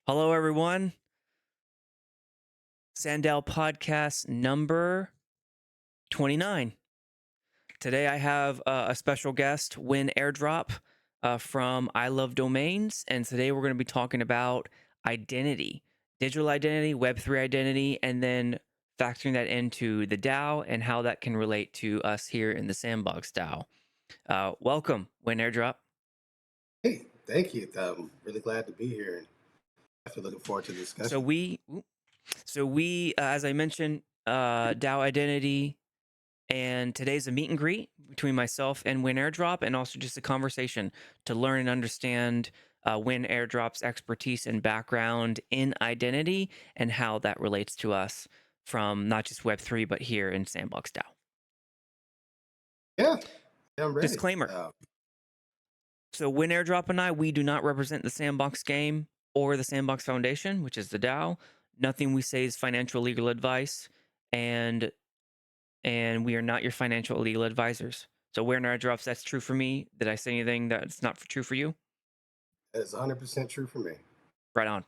Hello, everyone. SANDDAO Podcast number 29. Today I have a special guest, WenAirdrop from I Love Domains. And today we're going to be talking about identity, digital identity, Web3 identity, and then factoring that into the DAO and how that can relate to us here in the Sandbox DAO. Welcome, WenAirdrop. Hey, thank you. I'm really glad to be here and definitely looking forward to the So discussion. we, as I mentioned, DAO Identity, and today's a meet and greet between myself and WenAirdrop, and also just a conversation to learn and understand WenAirdrop's expertise and background in identity and how that relates to us from not just Web3 but here in Sandbox DAO. Yeah, I'm ready. Disclaimer. So WenAirdrop and I, we do not represent the Sandbox Game or the Sandbox Foundation, which is the DAO. Nothing we say is financial legal advice, and we are not your financial or legal advisors. So WenAirdrops, that's true for me. Did I say anything that's not true for you? That is 100% true for me. Right on.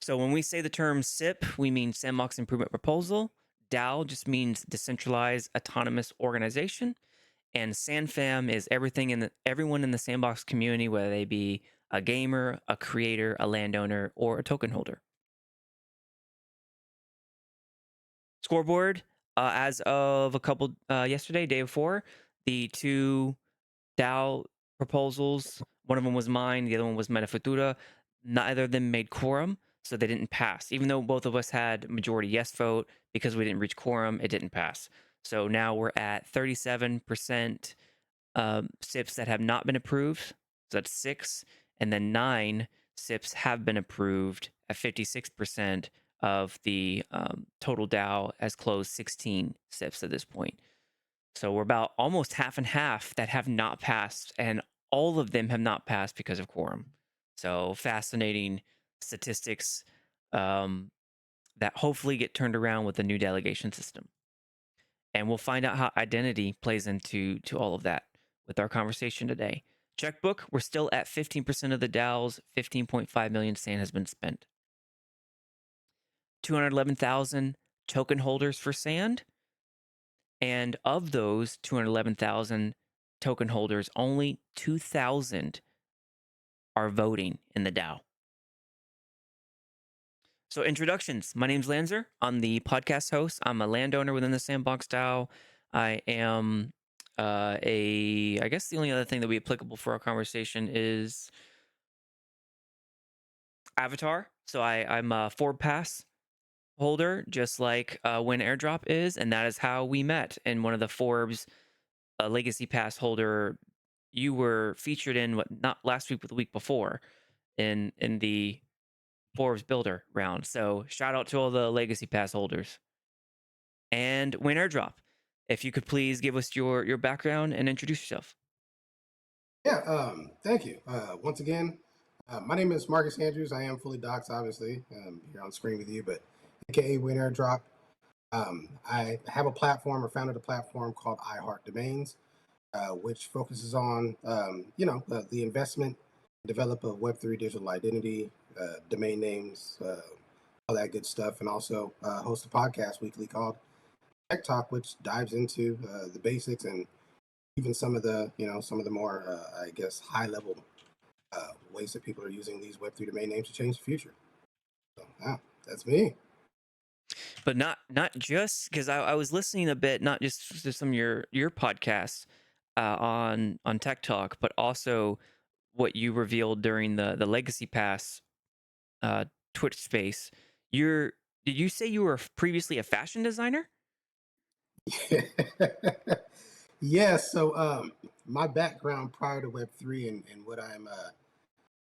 So when we say the term SIP, we mean Sandbox Improvement Proposal. DAO just means decentralized autonomous organization. And SandFam is everyone in the Sandbox community, whether they be a gamer, a creator, a landowner, or a token holder. Scoreboard, as of yesterday, day before, the two DAO proposals, one of them was mine, the other one was Metafutura. Neither of them made quorum, so they didn't pass. Even though both of us had majority yes vote, because we didn't reach quorum, it didn't pass. So now we're at 37% SIPs that have not been approved. So that's 6. And then 9 SIPs have been approved at 56% of the total DAO as closed 16 SIPs at this point. So we're about almost half and half that have not passed, and all of them have not passed because of quorum. So fascinating statistics that hopefully get turned around with the new delegation system. And we'll find out how identity plays into all of that with our conversation today. Checkbook, we're still at 15% of the DAO's 15.5 million sand has been spent. 211,000 token holders for sand. And of those 211,000 token holders, only 2,000 are voting in the DAO. So introductions. My name's Lanzer. I'm the podcast host. I'm a landowner within the Sandbox DAO. I am I guess the only other thing that would be applicable for our conversation is avatar. So I'm a Ford Pass holder, just like WenAirdrop is, and that is how we met in one of the Forbes Legacy Pass holder. You were featured in not last week, but the week before, in the Forbes Builder round. So shout out to all the Legacy Pass holders. And WenAirdrop, if you could please give us your background and introduce yourself. Yeah, thank you. Once again, my name is Marcus Andrews. I am fully doxxed, obviously, here on screen with you, but AKA WenAirdrop. I have a platform or founded a platform called iHeart Domains, which focuses on, the investment, develop a Web3 digital identity, domain names, all that good stuff, and also host a podcast weekly called TechTalk, which dives into the basics and even some of the more, I guess, high level ways that people are using these Web3 domain names to change the future. So, yeah, that's me. But not just because I was listening a bit, not just to some of your podcasts on Tech Talk, but also what you revealed during the Legacy Pass Twitch space. Did you say you were previously a fashion designer? Yeah, so my background prior to Web3 and what I'm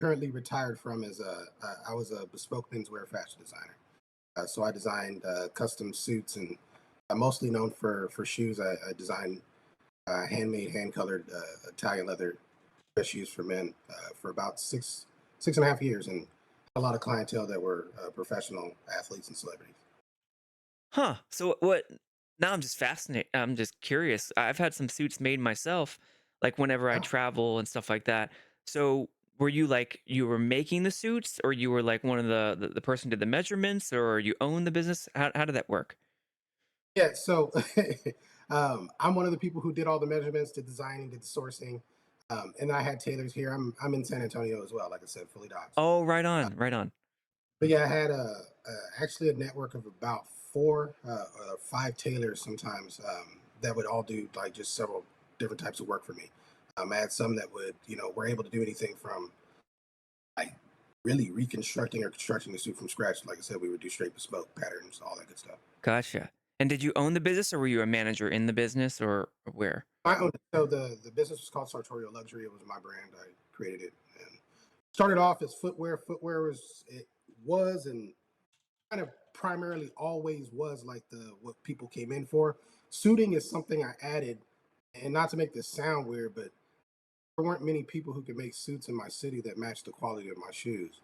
currently retired from is I was a bespoke menswear fashion designer. So I designed custom suits and I'm mostly known for shoes. I designed handmade, hand colored Italian leather dress shoes for men for about six and a half years, and a lot of clientele that were professional athletes and celebrities. Huh. So what? Now I'm just fascinated. I'm just curious. I've had some suits made myself, like whenever I Yeah. travel and stuff like that. So were you like you were making the suits, or you were like one of the person did the measurements, or you own the business? How did that work? Yeah, so I'm one of the people who did all the measurements, did designing, did the sourcing, and I had tailors here. I'm in San Antonio as well, like I said, fully docs. Oh, right on, right on. But yeah, I had actually a network of about four or five tailors sometimes that would all do like just several different types of work for me. I had some that would, were able to do anything from like really reconstructing or constructing the suit from scratch. Like I said, we would do straight bespoke patterns, all that good stuff. Gotcha. And did you own the business, or were you a manager in the business, or where? I owned it. So the business was called Sartorial Luxury. It was my brand. I created it and started off as footwear. Footwear was and kind of primarily always was like the what people came in for. Suiting is something I added, and not to make this sound weird, but there weren't many people who could make suits in my city that matched the quality of my shoes.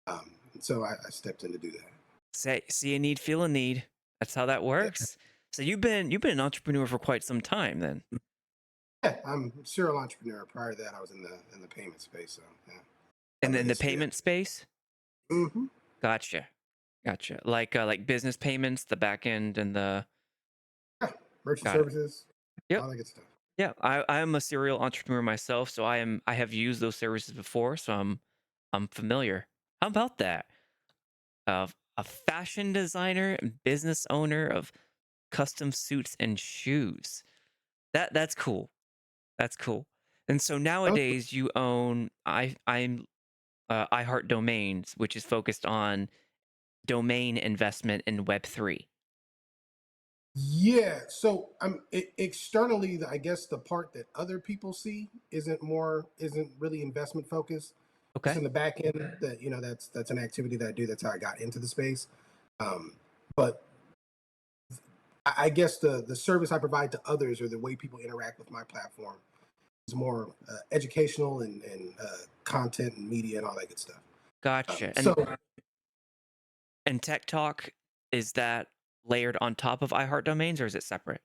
And so I stepped in to do that. Say, see a need, feel a need. That's how that Yeah, works. So you've been an entrepreneur for quite some time then. yeah, I'm a serial entrepreneur. Prior to that, I was in the payment space. So yeah, And have a then the history of. payment space? Hmm. Gotcha. Gotcha. Like business payments, the back end and the Yeah, merchant got it. services, Yep. all that good stuff. Yeah. I am a serial entrepreneur myself, so I have used those services before, so I'm familiar. How about that? A fashion designer and business owner of custom suits and shoes. That's cool. That's cool. And so nowadays you own I'm I Heart Domains, which is focused on domain investment in Web3. Yeah. So externally, I guess the part that other people see isn't really investment focused. It's Okay. in the back end that that's an activity that I do. That's how I got into the space. Um, but I guess the service I provide to others or the way people interact with my platform is more educational and content and media and all that good stuff. Gotcha. So And TechTalk, is that layered on top of iHeart Domains, or is it separate?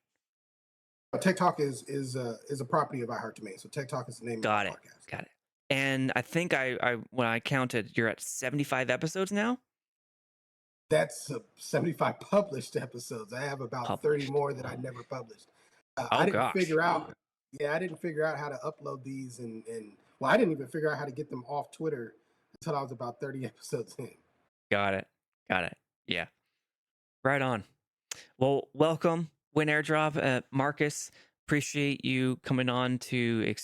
TechTalk is a property of iHeartDomain. So TechTalk is the name of my Got it. podcast. Got it. And I think I when I counted, you're at 75 episodes now That's 75 published episodes. I have about 30 published. more that I never published. Oh gosh. I didn't figure out how to upload these and well, I didn't even figure out how to get them off Twitter until I was about 30 episodes in. Got it. Got it. Yeah. Right on. Well, welcome, WenAirdrop, Marcus. Appreciate you coming on to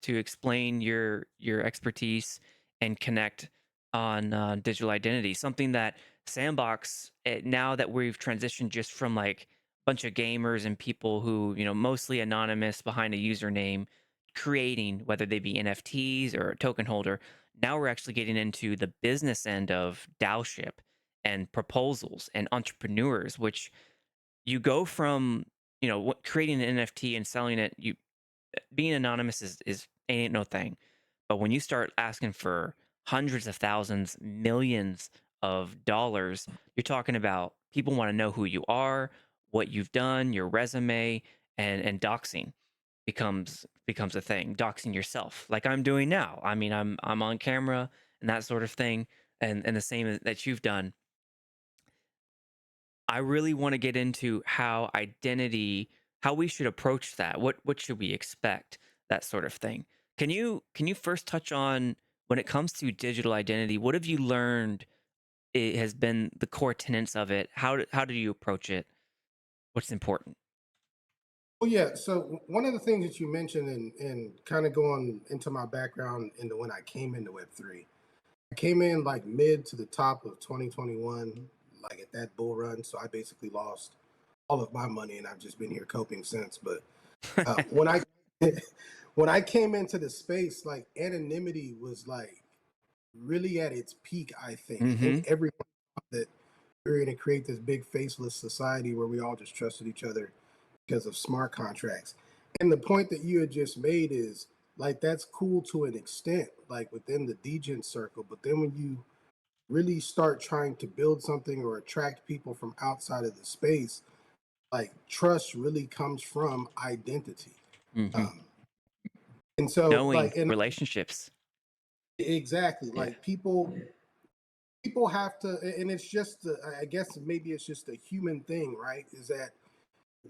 explain your expertise and connect on digital identity. Something that Sandbox, now that we've transitioned just from like a bunch of gamers and people who mostly anonymous behind a username, creating whether they be NFTs or a token holder. Now we're actually getting into the business end of DAOship and proposals and entrepreneurs, which you go from creating an NFT and selling it. You being anonymous is ain't no thing, but when you start asking for hundreds of thousands, millions of dollars, you're talking about people want to know who you are, what you've done, your resume, and doxing becomes a thing. Doxing yourself, like I'm doing now. I mean, I'm on camera and that sort of thing, and the same that you've done. I really want to get into how we should approach that. What should we expect? That sort of thing. Can you first touch on when it comes to digital identity? What have you learned? It has been the core tenets of it. How do you approach it? What's important? Well, yeah. So one of the things that you mentioned and kind of going into my background into when I came into Web3, I came in like mid to the top of 2021, like at that bull run. So I basically lost all of my money, and I've just been here coping since. But when I when I came into the space, like anonymity was like really at its peak. I think. I Mm-hmm. think everyone thought that we were going to create this big faceless society where we all just trusted each other because of smart contracts. And the point that you had just made is like that's cool to an extent, like within the degen circle. But then when you really start trying to build something or attract people from outside of the space, like trust really comes from identity. Mm-hmm. Um, and so, Knowing like, and relationships. Exactly. Yeah. Like people have to, and it's just, I guess maybe it's just a human thing, right? Is that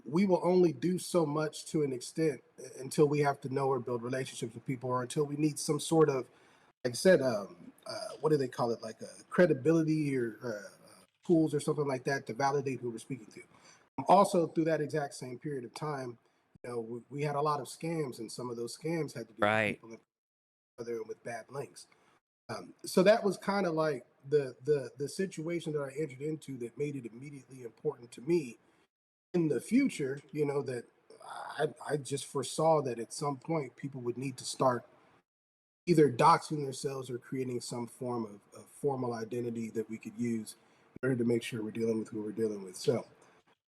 we will only do so much to an extent until we have to know or build relationships with people, or until we need some sort of, like I said, what do they call it? Like a credibility or tools or something like that to validate who we're speaking to. Also, through that exact same period of time, we had a lot of scams, and some of those scams had to do with Right. people with bad links. So that was kind of like the situation that I entered into that made it immediately important to me in the future. That I just foresaw that at some point people would need to start either doxing themselves or creating some form of formal identity that we could use in order to make sure we're dealing with who we're dealing with. So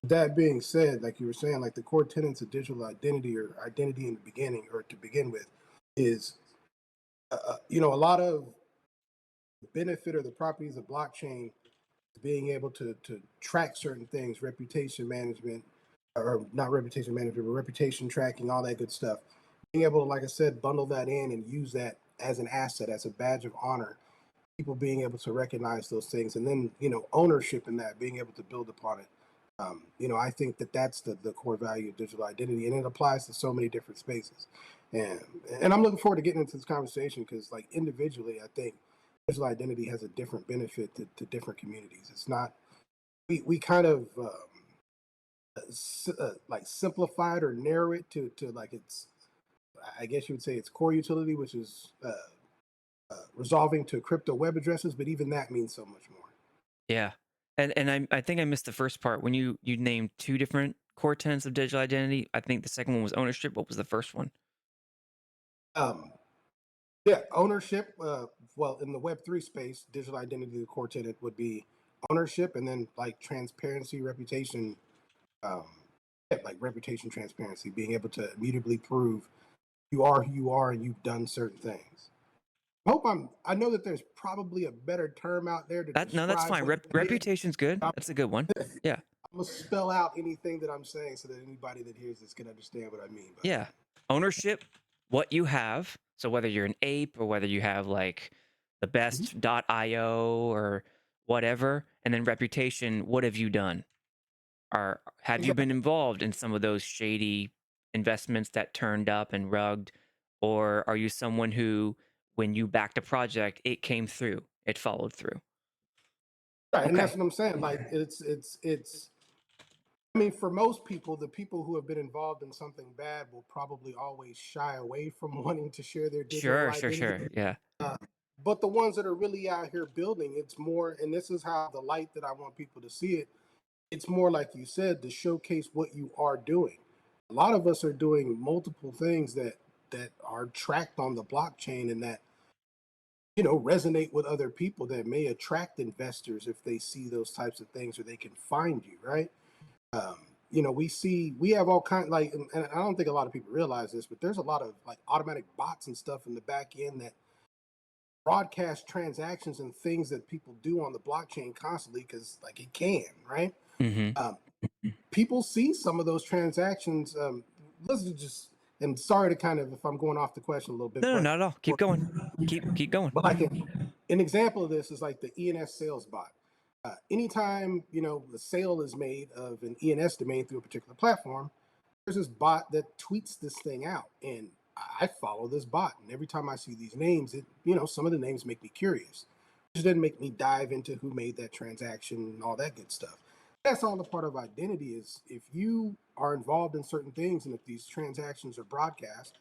that being said, like you were saying, like the core tenets of digital identity, or identity in the beginning, or to begin with, is a lot of benefit or the properties of blockchain, being able to track certain things, reputation management, or not reputation management, but reputation tracking, all that good stuff. Being able to, like I said, bundle that in and use that as an asset, as a badge of honor. People being able to recognize those things, and then ownership in that, being able to build upon it. I think that that's the core value of digital identity, and it applies to so many different spaces. And and I'm looking forward to getting into this conversation because, like, individually, I think digital identity has a different benefit to different communities. It's not we kind of like simplify it or narrow it to like its, I guess you would say, its core utility, which is resolving to crypto web addresses, but even that means so much more. Yeah. And I think I missed the first part when you named two different core tenets of digital identity. I think the second one was ownership. What was the first one? Um, yeah, ownership. Well, in the Web3 space, digital identity, the core tenant would be ownership, and then like transparency, reputation, um, yeah, like reputation transparency, being able to immutably prove you are who you are and you've done certain things. I know that there's probably a better term out there to That no, that's describe fine. what that is. Reputation's good. I'm, That's a good one. Yeah. I'm gonna spell out anything that I'm saying so that anybody that hears this can understand what I mean by Yeah. Ownership, what you have. So whether you're an ape or whether you have like the it. Mhm. best .io or whatever, and then reputation, what have you done? Or have you been Exactly. involved in some of those shady investments that turned up and rugged? Or are you someone who, when you backed a project, it came through, it followed through? Right, and that's Okay. what I'm saying. Like it's. I mean, for most people, the people who have been involved in something bad will probably always shy away from wanting to share their digital Sure, sure, identity. sure. Yeah. Uh, but the ones that are really out here building, it's more, and this is how the light that I want people to see it. It's more like you said, to showcase what you are doing. A lot of us are doing multiple things that are tracked on the blockchain, and that resonate with other people, that may attract investors if they see those types of things, or they can find you, right? We have all kind, like, and I don't think a lot of people realize this, but there's a lot of like automatic bots and stuff in the back end that broadcast transactions and things that people do on the blockchain constantly, because like it can, right? Hmm. um, People see some of those transactions. Let's just, and sorry to kind of, if I'm going off the question a little bit, No, no, but not at all. Keep going. Keep going. like an example of this is like the ENS sales bot. Anytime the sale is made of an ENS domain through a particular platform, there's this bot that tweets this thing out, and I follow this bot. And every time I see these names, some of the names make me curious. It doesn't make me dive into who made that transaction and all that good stuff. That's all a part of identity. Is if you are involved in certain things, and if these transactions are broadcast,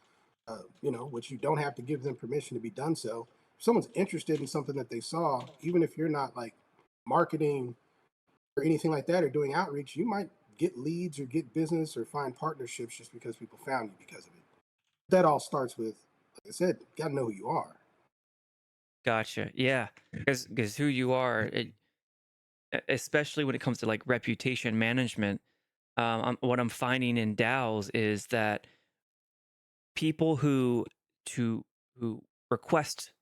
which you don't have to give them permission to be done so. If someone's interested in something that they saw, even if you're not like marketing or anything like that or doing outreach, you might get leads or get business or find partnerships just because people found you because of it. That all starts with, like I said, got to know who you are. Gotcha. Yeah. Because who you are, especially when it comes to like reputation management, what I'm finding in DAOs is that people to who request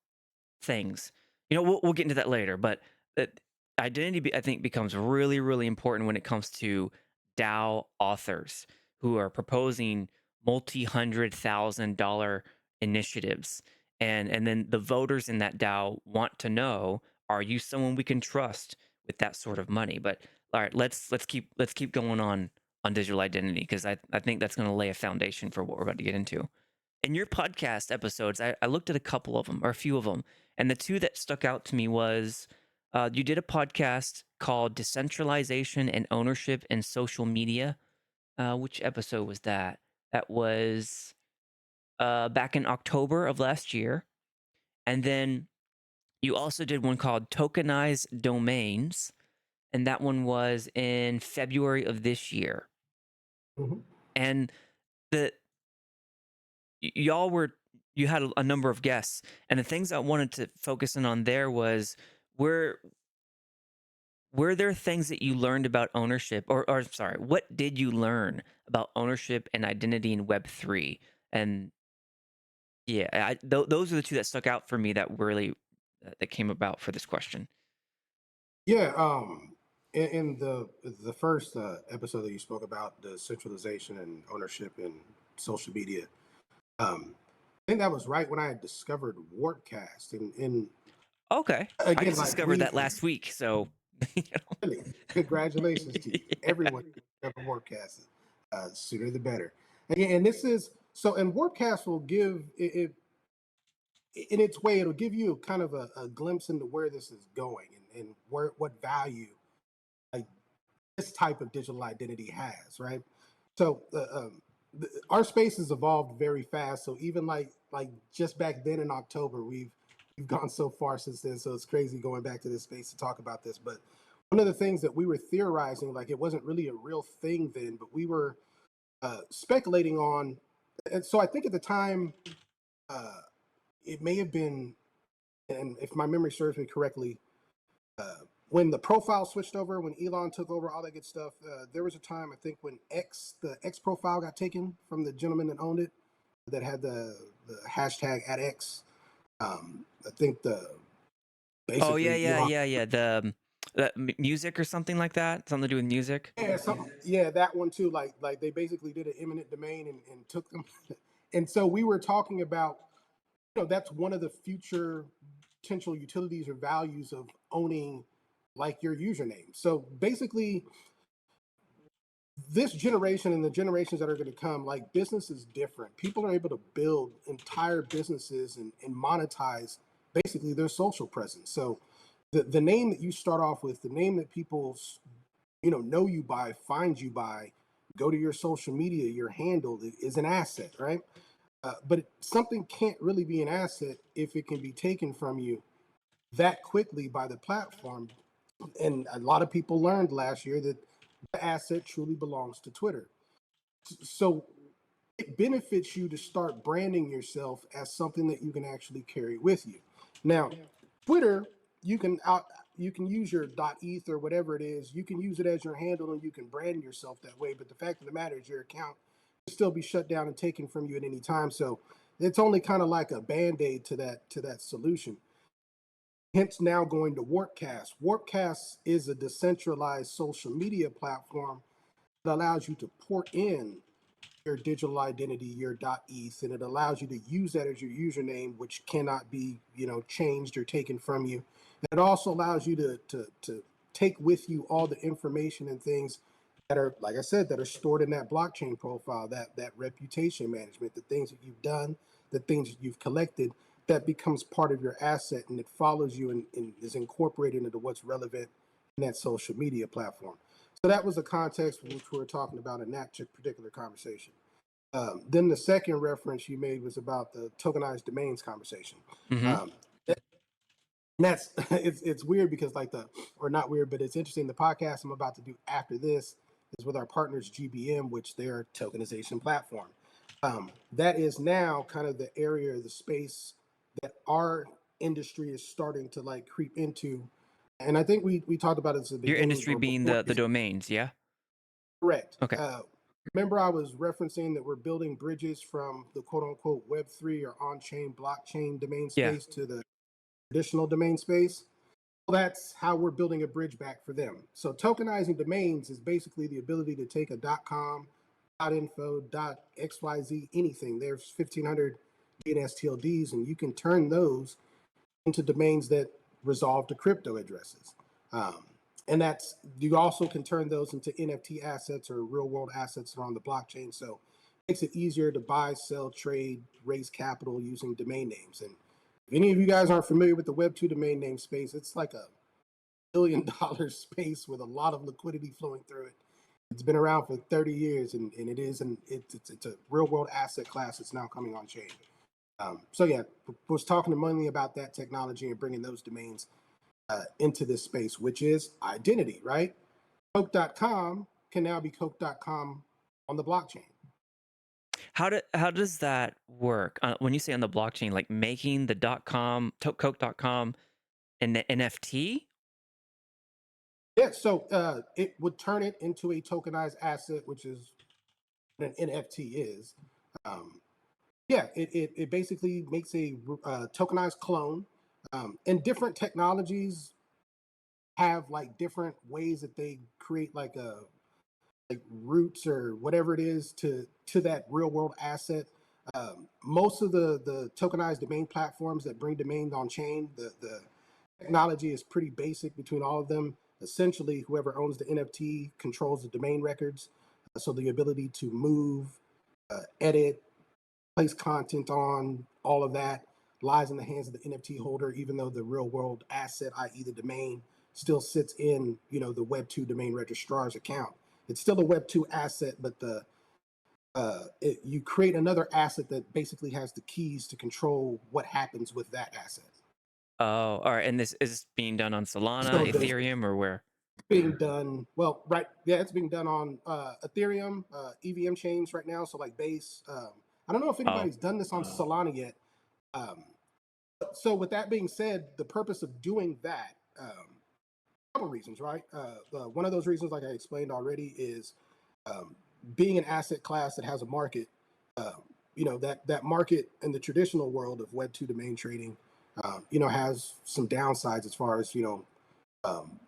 things, we'll get into that later, but that identity, I think, becomes really, really important when it comes to DAO authors who are proposing multi-$100,000 initiatives. and then the voters in that DAO want to know, are you someone we can trust with that sort of money? But all right, let's keep going on digital identity, because I think that's going to lay a foundation for what we're about to get into. In your podcast episodes, I looked at a couple of them, or a few of them, and the two that stuck out to me was you did a podcast called Decentralization and Ownership in Social Media. Which episode was that? That was back in October of last year. And then you also did one called Tokenized Domains, and that one was in February of this year. Mhm. And the y'all were you had a number of guests, and the things I wanted to focus in on there was, were were there things that you learned about ownership, or sorry, what did you learn about ownership and identity in Web3? And yeah, those are the two that stuck out for me that really that came about for this question. Yeah, in the first episode that you spoke about the centralization and ownership in social media, I think that was right when I had discovered Warpcast, and Okay, I again, just like discovered we that last week, so you really congratulations to you, know. everyone who discovered Warpcast. Sooner the better. And this is so, and Warpcast will give it in its way. It'll give you kind of a glimpse into where this is going and where what value like this type of digital identity has, right? So our space has evolved very fast. So even like just back then in October, we've gone so far since then. So it's crazy going back to this space to talk about this. But one of the things that we were theorizing, like it wasn't really a real thing then, but we were speculating on. And so I think at the time, uh, it may have been, and if my memory serves me correctly, when the profile switched over, when Elon took over, all that good stuff, there was a time I think when the X profile got taken from the gentleman that owned it, that had the hashtag at X. I think the Oh yeah, basically yeah, Elon, yeah, yeah. Music or something like that. Something to do with music. yeah, yeah, that one too. Like they basically did an eminent domain and took them, and so we were talking about, that's one of the future potential utilities or values of owning like your username. So basically this generation and the generations that are going to come, like business is different. People are able to build entire businesses and monetize basically their social presence. So the name that you start off with, the name that people know you by, find you by, go to your social media, your handle is an asset, right? But something can't really be an asset if it can be taken from you that quickly by the platform. And a lot of people learned last year that the asset truly belongs to Twitter. So it benefits you to start branding yourself as something that you can actually carry with you. Now, Twitter, you can use your .eth or whatever it is. You can use it as your handle and you can brand yourself that way. But the fact of the matter is, your account can still be shut down and taken from you at any time. So it's only kind of like a band-aid to that solution. Hence, now going to Warpcast. Warpcast is a decentralized social media platform that allows you to port in your digital identity, your .eth, and it allows you to use that as your username, which cannot be, changed or taken from you. And it also allows you to take with you all the information and things that are, like I said, that are stored in that blockchain profile, that reputation management, the things that you've done, the things that you've collected, that becomes part of your asset and it follows you and is incorporated into what's relevant in that social media platform. So that was the context in which we were talking about in that particular conversation. Then the second reference you made was about the tokenized domains conversation. Mm-hmm. Um, and that's it's weird because or not weird, but it's interesting. The podcast I'm about to do after this is with our partners GBM, which they're a tokenization platform. That is now kind of the area, the space that our industry is starting to like creep into. And I think we talked about it at the Your beginning industry or being before. the domains, yeah. Correct. Okay. Remember, I was referencing that we're building bridges from the quote unquote Web3 or on chain blockchain domain Yeah. space to the traditional domain space. Well, that's how we're building a bridge back for them. So, tokenizing domains is basically the ability to take a .com, .info, .xyz, anything. There's 1,500 and STLDs, and you can turn those into domains that resolve to crypto addresses. Um, and that's, you also can turn those into NFT assets or real world assets that are on the blockchain. So it makes it easier to buy, sell, trade, raise capital using domain names. And if any of you guys aren't familiar with the Web2 domain name space, it's like a $1 billion space with a lot of liquidity flowing through it. It's been around for 30 years, and it's a real world asset class that's now coming on chain. So yeah, was talking to Money about that technology and bringing those domains into this space, which is identity, right? Coke.com can now be Coke.com on the blockchain. How does that work? When you say on the blockchain, like making the .com, Coke.com an NFT? Yeah, so it would turn it into a tokenized asset, which is what an NFT is. Um, yeah, it basically makes a tokenized clone. And different technologies have like different ways that they create like a like roots or whatever it is to that real world asset. Most of the tokenized domain platforms that bring domains on chain, the technology is pretty basic between all of them. Essentially, whoever owns the NFT controls the domain records, so the ability to move, edit, place content on, all of that lies in the hands of the NFT holder, even though the real world asset, i.e. the domain, still sits in, the Web2 domain registrar's account. It's still a Web2 asset, but you create another asset that basically has the keys to control what happens with that asset. Oh, all right. And this is being done on Solana, So there's Ethereum, or where? being done well, right? Yeah, it's being done on Ethereum, EVM chains right now. So like Base. I don't know if Oh, anybody's done this on Solana yet. Um, so with that being said, the purpose of doing that, a couple reasons, right? One of those reasons, like I explained already, is um, being an asset class that has a market. Um, that market in the traditional world of Web2 domain trading, has some downsides as far as um,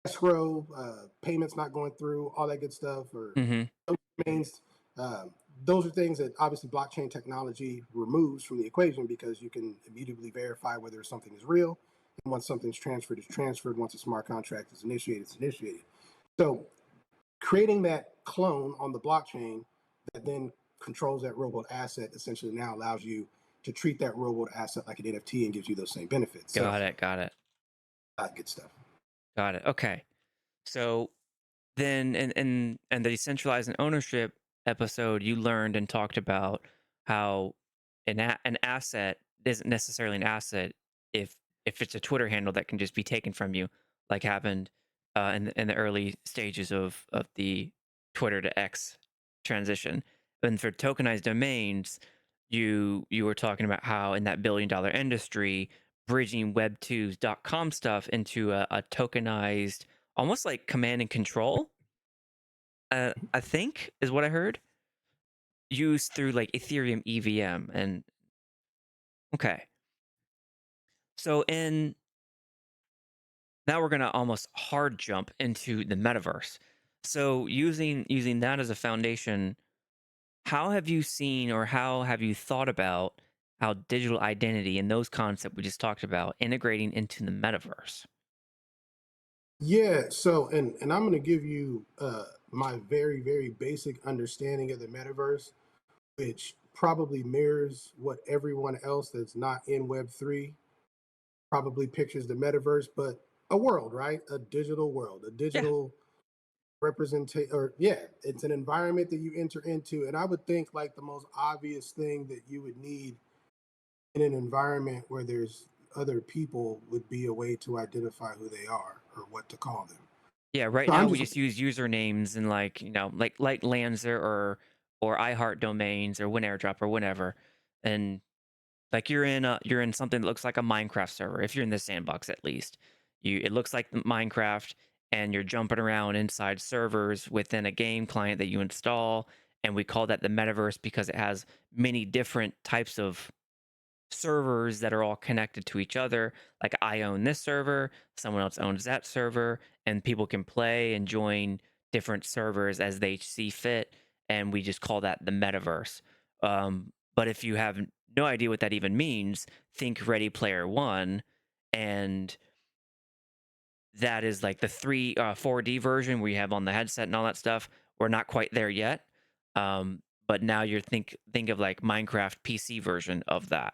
escrow, payments not going through, all that good stuff, or mm-hmm. domains. Um, those are things that obviously blockchain technology removes from the equation because you can immediately verify whether something is real. And once something's transferred, it's transferred. Once a smart contract is initiated, it's initiated. So creating that clone on the blockchain that then controls that real world asset essentially now allows you to treat that real world asset like an NFT and gives you those same benefits. So Got it. Got it. good stuff. Got it. Okay. So then in the decentralized and ownership episode, you learned and talked about how an asset isn't necessarily an asset if it's a Twitter handle that can just be taken from you, like happened in the early stages of the Twitter to X transition. And for tokenized domains, you were talking about how in that billion-dollar industry, bridging Web2's .com stuff into a tokenized, almost like command and control, I think is what I heard, used through like Ethereum EVM. And okay, so in now we're gonna almost hard jump into the metaverse. So using that as a foundation, how have you seen or how have you thought about how digital identity and those concepts we just talked about integrating into the metaverse? Yeah, so and I'm going to give you my very very basic understanding of the metaverse, which probably mirrors what everyone else that's not in Web3 probably pictures the metaverse, but a world, right? A digital world, a Yeah. digital representation, or yeah, it's an environment that you enter into. And I would think like the most obvious thing that you would need in an environment where there's other people would be a way to identify who they are or what to call them. Yeah, right So now I'm we just just use usernames and like, like Lanzer or iHeart domains or WenAirdrop or whatever. And like you're in something that looks like a Minecraft server. If you're in the sandbox at least. It looks like Minecraft and you're jumping around inside servers within a game client that you install, and we call that the metaverse because it has many different types of servers that are all connected to each other. Like I own this server, someone else owns that server, and people can play and join different servers as they see fit. And we just call that the metaverse. But if you have no idea what that even means, think Ready Player One, and that is like the 4D version where you have on the headset and all that stuff. We're not quite there yet, but now you're think of like Minecraft PC version of that.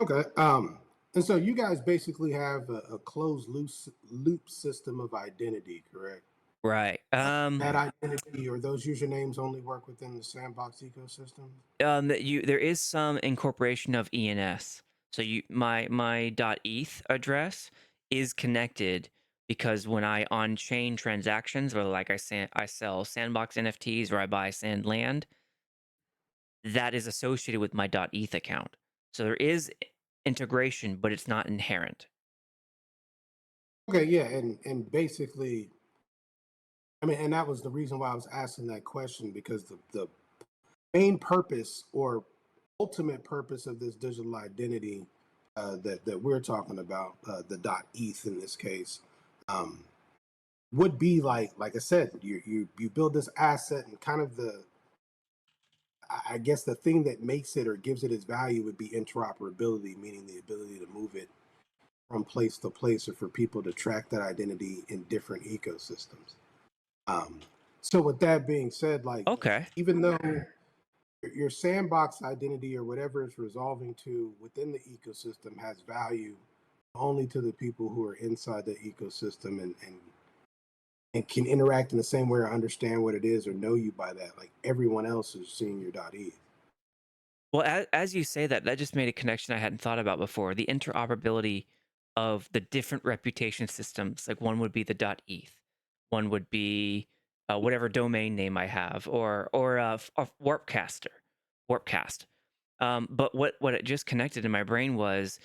Okay. And so you guys basically have a closed loop system of identity, correct? Right. That identity or those usernames only work within the sandbox ecosystem. There is some incorporation of ENS. So my .eth address is connected because when I on chain transactions, or like I sell Sandbox NFTs or I buy sand land, that is associated with my .eth account. So there is integration, but it's not inherent. Okay, yeah, and basically, I mean, and that was the reason why I was asking that question because the main purpose or ultimate purpose of this digital identity that we're talking about, the .eth in this case, um, would be like I said, you build this asset and kind of I guess the thing that makes it or gives it its value would be interoperability, meaning the ability to move it from place to place or for people to track that identity in different ecosystems. Um, so with that being said, like Okay. even though your sandbox identity or whatever it's resolving to within the ecosystem has value only to the people who are inside the ecosystem and can interact in the same way or understand what it is or know you by that. Like everyone else is seeing your .e. Well, as you say that, that just made a connection I hadn't thought about before. The interoperability of the different reputation systems. Like one would be the .eth, one would be whatever domain name I have, or Warpcast. But what it just connected in my brain was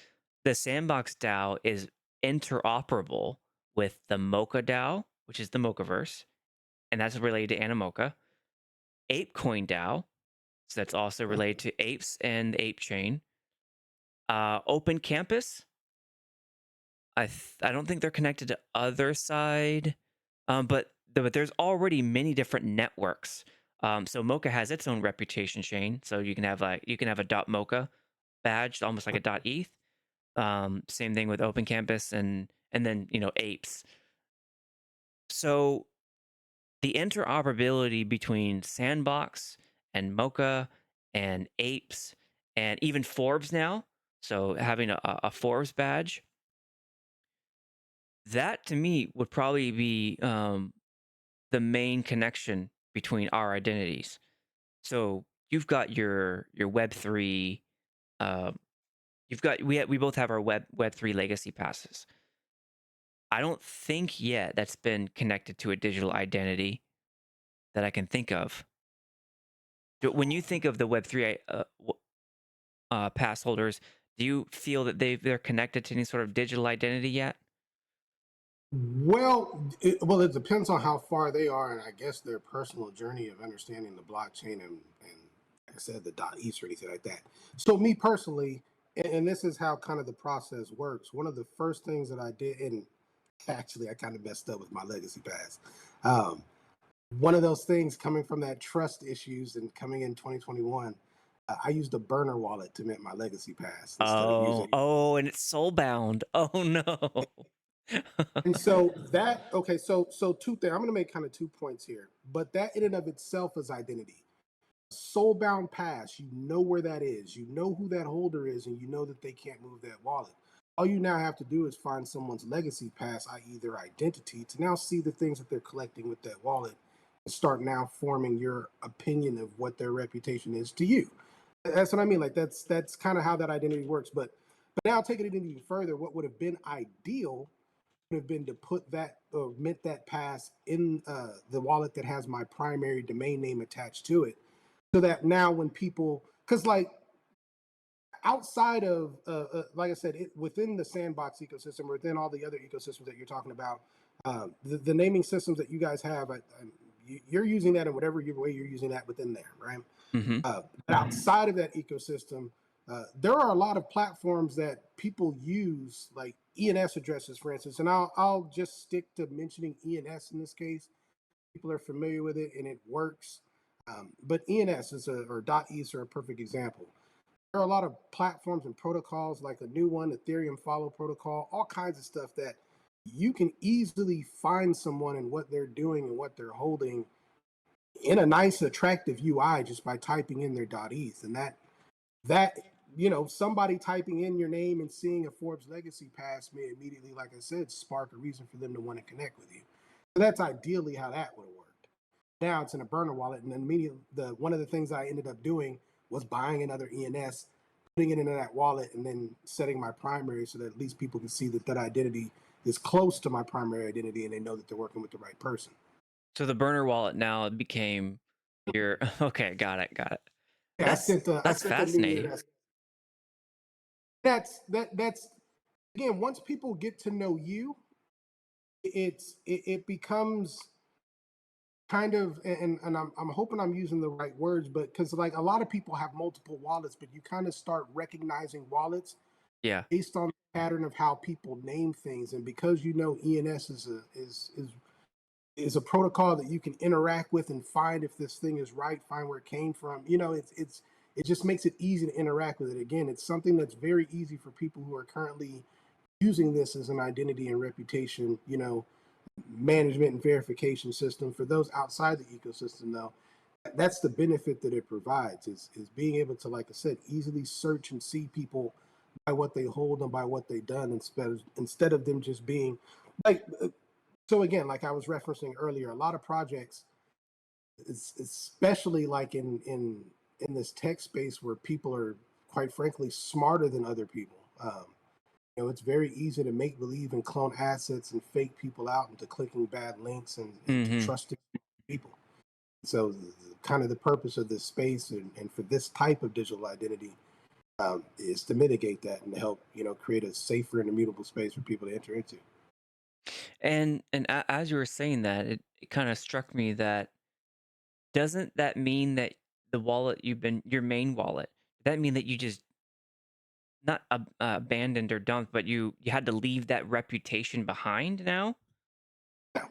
the Sandbox DAO is interoperable with the Mocha DAO, which is the Mochaverse, and that's related to Animoca. ApeCoin DAO, so that's also related to apes and the ape chain. Open Campus, I don't think they're connected to other side, but there's already many different networks. So Mocha has its own reputation chain, so you can have a .mocha badge, almost like a .eth. Same thing with Open Campus and then apes. So the interoperability between Sandbox and Mocha and apes and even Forbes now. So having a Forbes badge, that to me would probably be the main connection between our identities. So you've got your Web3. Uh, we both have our Web3 legacy passes. I don't think yet that's been connected to a digital identity that I can think of. When you think of the Web3 pass holders, do you feel that they're connected to any sort of digital identity yet? Well, it depends on how far they are, and I guess their personal journey of understanding the blockchain and like I said, the .eth or anything like that. So, me personally, and this is how kind of the process works. One of the first things that I did, and actually, I kind of messed up with my legacy pass. Um, One of those things coming from that trust issues and coming in 2021, I used a burner wallet to mint my legacy pass instead of Oh, using. oh, and it's soulbound. Oh no. And so that okay, so two things. I'm going to make kind of 2 points here, but that in and of itself is identity. Soulbound pass, you know where that is, you know who that holder is, and you know that they can't move that wallet. All you now have to do is find someone's legacy pass, i.e., their identity, to now see the things that they're collecting with that wallet and start now forming your opinion of what their reputation is to you. That's what I mean. Like that's kind of how that identity works. But now taking it even further, what would have been ideal would have been to put that or mint that pass in the wallet that has my primary domain name attached to it, so that now when people, because like outside of like I said, within the sandbox ecosystem or within all the other ecosystems that you're talking about, the naming systems that you guys have, you're using that in whatever way you're using that within there, right? Hmm. But outside of that ecosystem, there are a lot of platforms that people use, like ENS addresses, for instance. And I'll just stick to mentioning ENS in this case. People are familiar with it and it works. But ENS is or .eth are a perfect example. there are a lot of platforms and protocols like a new one, Ethereum Follow Protocol, all kinds of stuff that you can easily find someone and what they're doing and what they're holding in a nice, attractive UI just by typing in their .eth. And that somebody typing in your name and seeing a Forbes legacy pass may immediately, like I said, spark a reason for them to want to connect with you. So that's ideally how that would have worked. Now it's in a burner wallet, and immediately one of the things I ended up doing was buying another ENS, putting it into that wallet, and then setting my primary so that at least people can see that that identity is close to my primary identity, and they know that they're working with the right person. So the burner wallet now became your okay, got it. Yeah, That's I that's sent the new fascinating. ENS. That's again, once people get to know you, it becomes kind of, and I'm hoping I'm using the right words, but because like a lot of people have multiple wallets, but you kind of start recognizing wallets Yeah. based on the pattern of how people name things, and because ENS is a protocol that you can interact with and find if this thing is right, find where it came from. It just makes it easy to interact with it. Again, it's something that's very easy for people who are currently using this as an identity and reputation, management and verification system. For those outside the ecosystem, though, that's the benefit that it provides is being able to, like I said, easily search and see people by what they hold and by what they've done, instead of them just being like. So again, like I was referencing earlier, a lot of projects, especially like in this tech space where people are quite frankly smarter than other people. It's very easy to make believe and clone assets and fake people out into clicking bad links and to Mhm. trusting people. So, kind of the purpose of this space and for this type of digital identity is to mitigate that and to help create a safer and immutable space for people to enter into. And as you were saying that, it kind of struck me that doesn't that mean that the wallet you've been your main wallet, does that mean that you just not abandoned or dumped, but you had to leave that reputation behind now? Yeah,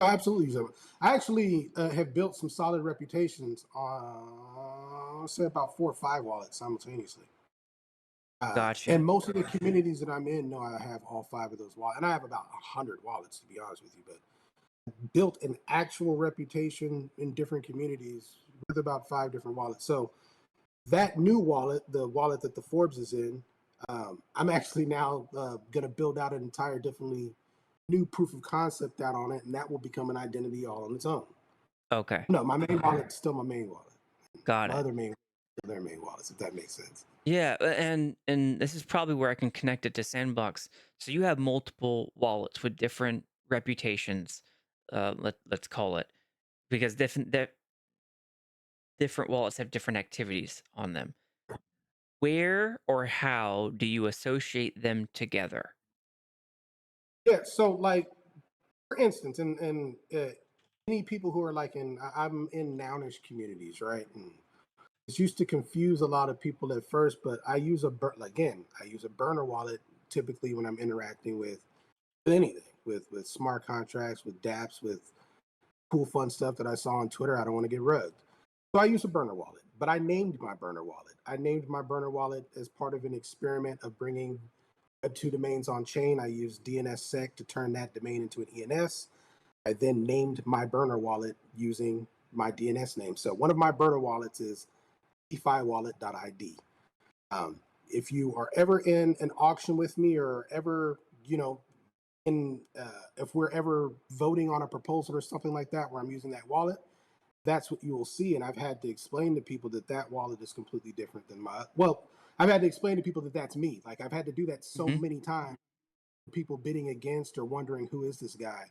absolutely. So I actually have built some solid reputations on, say, about 4 or 5 wallets simultaneously. And Gotcha. most of the communities that I'm in know I have all 5 of those wallets, and I have about 100 wallets to be honest with you. But built an actual reputation in different communities with about 5 different wallets. So that new wallet, the wallet that the Forbes is in, I'm actually now going to build out an entire differently new proof of concept out on it, and that will become an identity all on its own. Okay. No, my main wallet's still my main wallet. Got My it. other main, their main wallets, if that makes sense. Yeah, and this is probably where I can connect it to Sandbox. So you have multiple wallets with different reputations. Let's call it because different wallets have different activities on them. Where or how do you associate them together? Yeah. So, like for instance, and any people who are like I'm in nounish communities, right? And it's used to confuse a lot of people at first, but I use a burner wallet typically when I'm interacting with anything, with smart contracts, with dApps, with cool fun stuff that I saw on Twitter. I don't want to get rugged. So I use a burner wallet, but I named my burner wallet. I named my burner wallet as part of an experiment of bringing Web2 domains on chain. I used DNSSEC to turn that domain into an ENS. I then named my burner wallet using my DNS name. So one of my burner wallets is DeFiWallet.id. If you are ever in an auction with me or ever, if we're ever voting on a proposal or something like that where I'm using that wallet, that's what you will see. And I've had to explain to people that that wallet is completely different than I've had to explain to people that that's me. Like I've had to do that so Hmm. many times, people bidding against or wondering who is this guy.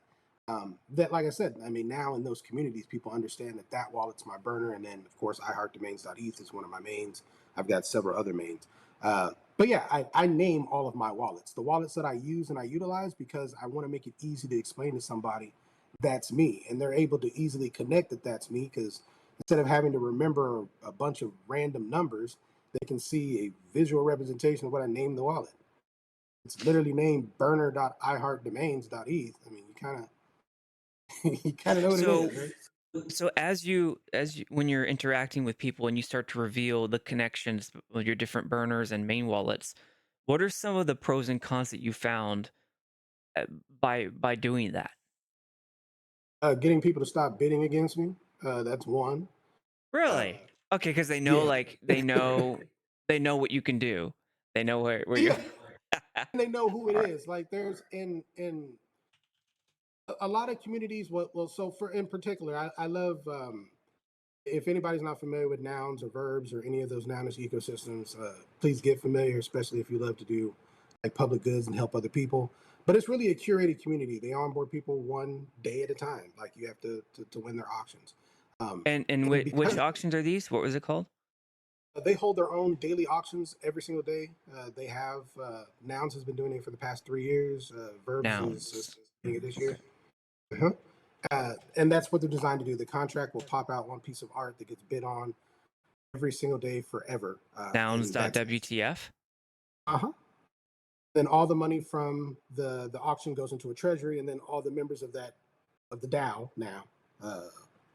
That, like I said, I mean, now in those communities, people understand that that wallet's my burner, and then of course, iHeartDomains.eth is one of my mains. I've got several other mains, but yeah, I name all of my wallets, the wallets that I use and I utilize because I want to make it easy to explain to somebody that's me, and they're able to easily connect that that's me because instead of having to remember a bunch of random numbers, they can see a visual representation of what I named the wallet. It's literally named burner.iheartdomains.eth. I mean, you kind of you kind of know what it So is, right? So when you're interacting with people and you start to reveal the connections with your different burners and main wallets, what are some of the pros and cons that you found uh, by doing that? Getting people to stop bidding against me. That's one. Uh, Really? Okay, because they know, yeah. like, they know what you can do. They know where you're Yeah. And they know who it Alright. is. Like there's in a lot of communities. Well, so for in particular, I love. If anybody's not familiar with nouns or verbs or any of those nounish ecosystems, please get familiar, especially if you love to do like public goods and help other people. But it's really a curated community. They onboard people one day at a time. Like you have to win their auctions. And And which because auctions are these? What was it called? they hold their own daily auctions every single day. They have Nouns has been doing it for the past 3 years. Verbs is Nouns. doing it this year. Uh-huh. And that's what they're designed to do. The contract will pop out one piece of art that gets bid on every single day forever. And that's Nouns.wtf? uh-huh. Then all the money from the auction goes into a treasury, and then all the members of the DAO now uh,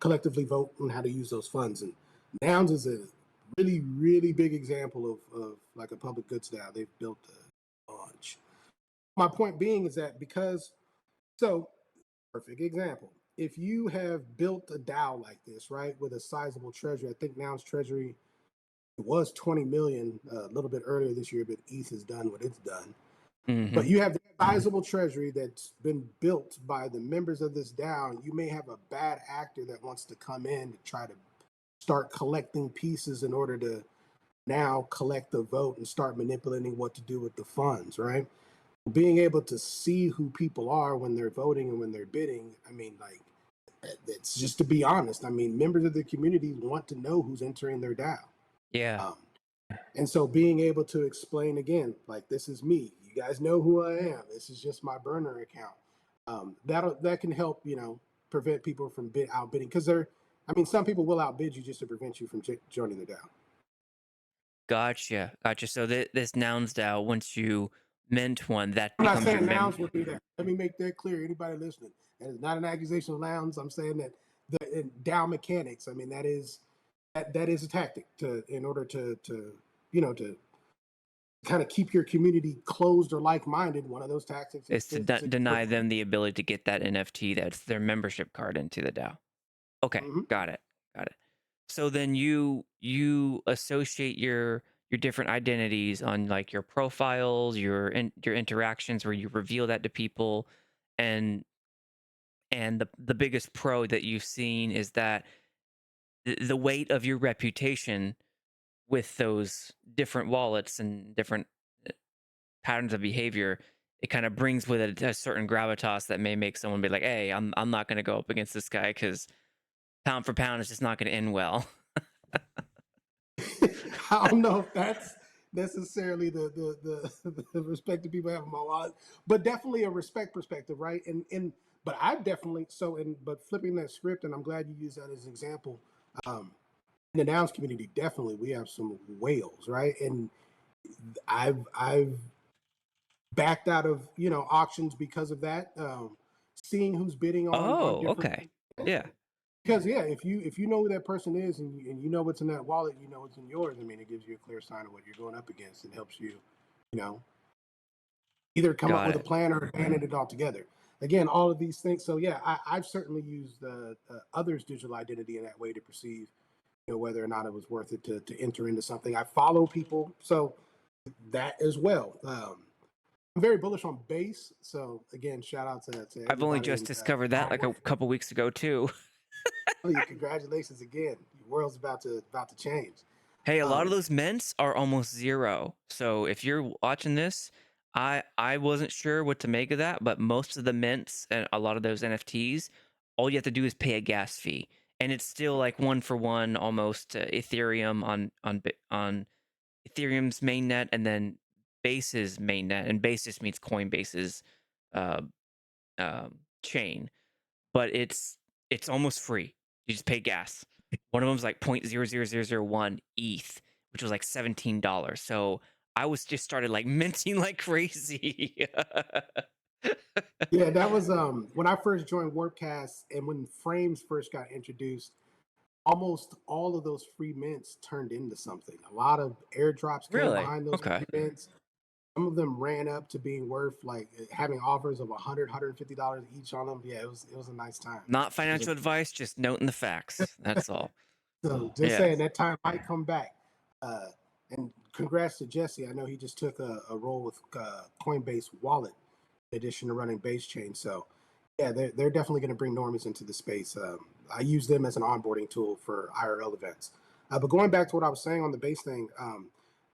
collectively vote on how to use those funds. And Nouns is a really big example of like a public goods DAO. They've built a bunch. My point being is that because so perfect example. If you have built a DAO like this, right, with a sizable treasury, I think Nouns Treasury it was 20 million a little bit earlier this year, but ETH has done what it's done. But Mhm. you have the sizable treasury that's been built by the members of this DAO. You may have a bad actor that wants to come in to try to start collecting pieces in order to now collect the vote and start manipulating what to do with the funds, right? Being able to see who people are when they're voting and when they're bidding, I mean, like, it's just to be honest. I mean, members of the community want to know who's entering their DAO. Yeah. Um, and so being able to explain again, like this is me. You guys know who I am. This is just my burner account. That can help, prevent people from outbidding because I mean, some people will outbid you just to prevent you from joining the DAO. Gotcha, gotcha. So this nouns DAO, once you mint one, that I'm not becomes your saying mint. nouns will do that. Let me make that clear. Anybody listening, that is not an accusation of nouns. I'm saying that the in DAO mechanics. I mean, that is a tactic to in order to kind of keep your community closed or like-minded. One of those tactics is Is to to deny them the ability to get that NFT that's their membership card into the DAO. Okay, Mhm. got it, got it. So then you associate your different identities on, like, your profiles, your interactions where you reveal that to people, and the biggest pro that you've seen is that the weight of your reputation with those different wallets and different patterns of behavior, it kind of brings with it a certain gravitas that may make someone be like, "Hey, I'm not going to go up against this guy because pound for pound is just not going to end well." I don't know if that's necessarily the respect that people have in my wallet, but definitely a respect perspective, right? And but I definitely but flipping that script, and I'm glad you used that as an example. Um, in the nouns community, definitely we have some whales, right? And I've backed out of auctions because of that. Seeing who's bidding on Oh, different okay. Yeah. because yeah, if you know who that person is and you know what's in that wallet, you know what's in yours. I mean, it gives you a clear sign of what you're going up against and helps you, you know, either come up Got with a it. plan or abandon it altogether. Again, all of these things. So yeah, I've certainly used others' digital identity in that way to perceive, whether or not it was worth it to enter into something. I follow people, so that as well. I'm very bullish on base. So again, shout out to I've only everybody just in discovered that like a couple weeks ago too. congratulations again. Your world's about to change. Hey, a lot of Um, those mints are almost zero. So if you're watching this, I wasn't sure what to make of that, but most of the mints and a lot of those NFTs, all you have to do is pay a gas fee, and it's still like one for one almost Ethereum on Ethereum's mainnet, and then Base's mainnet, and Base just means Coinbase's uh, chain, but it's almost free. You just pay gas. One of them's like 0.00001 ETH, which was like $17. So I was just started like minting like crazy. Yeah, that was when I first joined Warpcast and when frames first got introduced, almost all of those free mints turned into something. A lot of airdrops came Really? behind those Okay. free mints. Some of them ran up to being worth like having offers of $150 each on them. Yeah, it was a nice time. Not It was financial advice, just noting the facts. That's all. So just Yeah. saying that time might come back. Uh, and congrats to Jesse. I know he just took a role with Coinbase Wallet in addition to running Base Chain. So yeah, they're definitely going to bring normies into the space. I use them as an onboarding tool for IRL events. But going back to what I was saying on the base thing,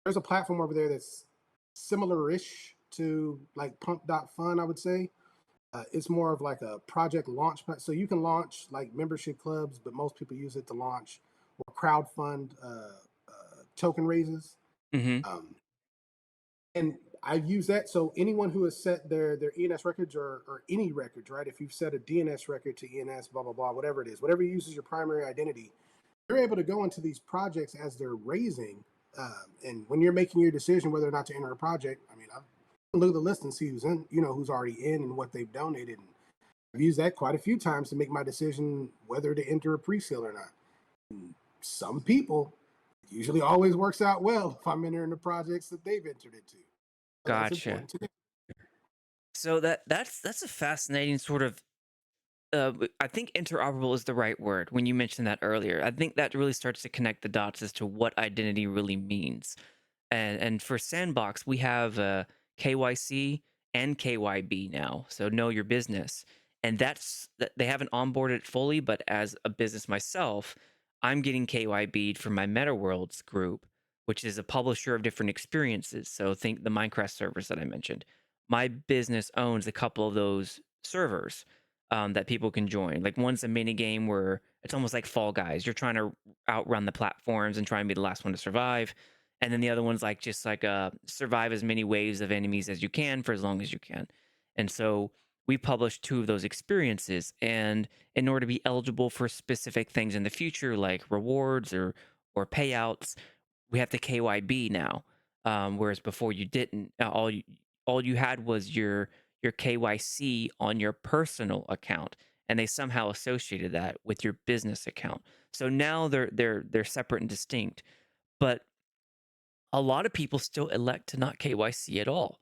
there's a platform over there that's similar-ish to like Pump.Fun, I would say. It's more of like a project launch. So you can launch like membership clubs, but most people use it to launch or crowd fund token raises. Hmm. Um, and I use that. So anyone who has set their ENS records or any records, right? If you've set a DNS record to ENS, blah, blah, blah, whatever it is, whatever uses your primary identity, you're able to go into these projects as they're raising. And when you're making your decision whether or not to enter a project, I mean, I look at the list and see who's in, who's already in and what they've donated. And I've used that quite a few times to make my decision whether to enter a pre-sale or not. And some people, it usually always works out well if I'm entering the projects that they've entered into. So that's Gotcha. important to do. So that's a fascinating sort of I think interoperable is the right word when you mentioned that earlier. I think that really starts to connect the dots as to what identity really means. And for Sandbox, we have KYC and KYB now, so know your business. And they haven't onboarded it fully, but as a business myself, I'm getting KYB'd from my MetaWorlds group, which is a publisher of different experiences. So think the Minecraft servers that I mentioned. My business owns a couple of those servers that people can join. Like one's a mini game where it's almost like Fall Guys. You're trying to outrun the platforms and try and be the last one to survive. And then the other one's like just like survive as many waves of enemies as you can for as long as you can. And so we published two of those experiences. And in order to be eligible for specific things in the future, like rewards or payouts, we have to KYB now. Whereas before you didn't. All you had was your KYC on your personal account, and they somehow associated that with your business account. So now they're separate and distinct. But a lot of people still elect to not KYC at all.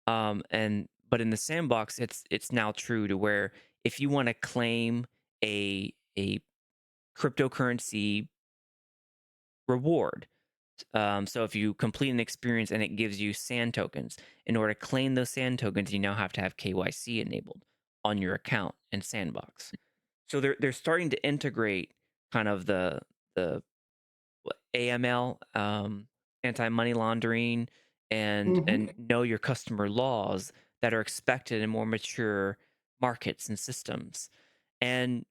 And but in the sandbox, it's now true to where if you want to claim a cryptocurrency reward, so if you complete an experience and it gives you sand tokens, in order to claim those sand tokens, you now have to have KYC enabled on your account in Sandbox. So they're starting to integrate kind of the AML, anti-money laundering, Hmm. and know your customer laws that are expected in more mature markets and systems. And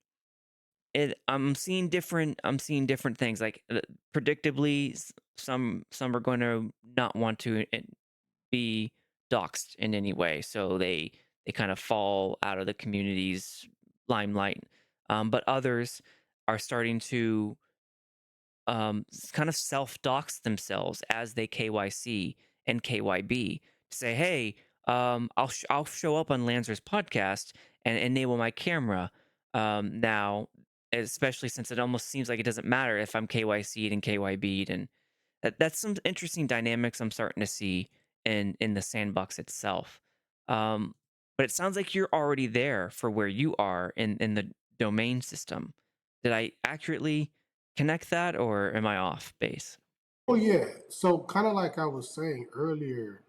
I'm seeing different things like predictably some are going to not want to be doxxed in any way, so they kind of fall out of the community's limelight. But others are starting to kind of self dox themselves as they KYC and KYB to say, hey, I'll show up on Lanzer's podcast and enable my camera now, especially since it almost seems like it doesn't matter if I'm KYC'd and KYB'd, and that's some interesting dynamics I'm starting to see in the sandbox itself. But it sounds like you're already there for where you are in the domain system. Did I accurately connect that, or am I off base? Oh yeah. So kind of like I was saying earlier,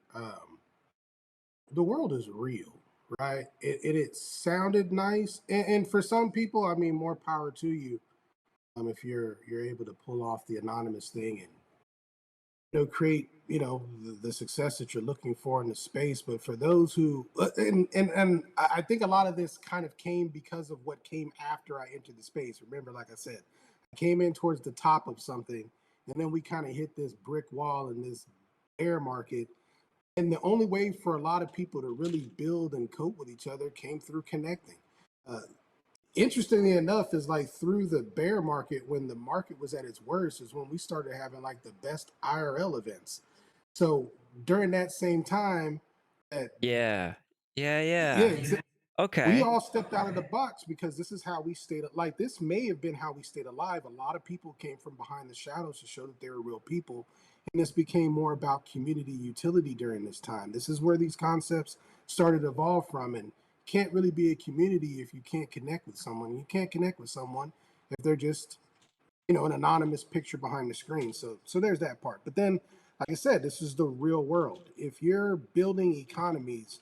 the world is real, right? It sounded nice, and for some people, I mean, more power to you. If you're able to pull off the anonymous thing and create the success that you're looking for in the space. But for those who and I think a lot of this kind of came because of what came after I entered the space. Remember, like I said, I came in towards the top of something, and then we kind of hit this brick wall in this air market. And the only way for a lot of people to really build and cope with each other came through connecting. Uh, Interestingly enough, is like through the bear market, when the market was at its worst, is when we started having like the best IRL events. So during that same time, that Yeah. Yeah, Yeah, yeah. we Okay. all stepped out of the box because this is how we stayed, like, this may have been how we stayed alive. A lot of people came from behind the shadows to show that they were real people, and this became more about community utility during this time. This is where these concepts started to evolve from. And can't really be a community if you can't connect with someone. You can't connect with someone if they're just, an anonymous picture behind the screen. So there's that part. But then, like I said, this is the real world. If you're building economies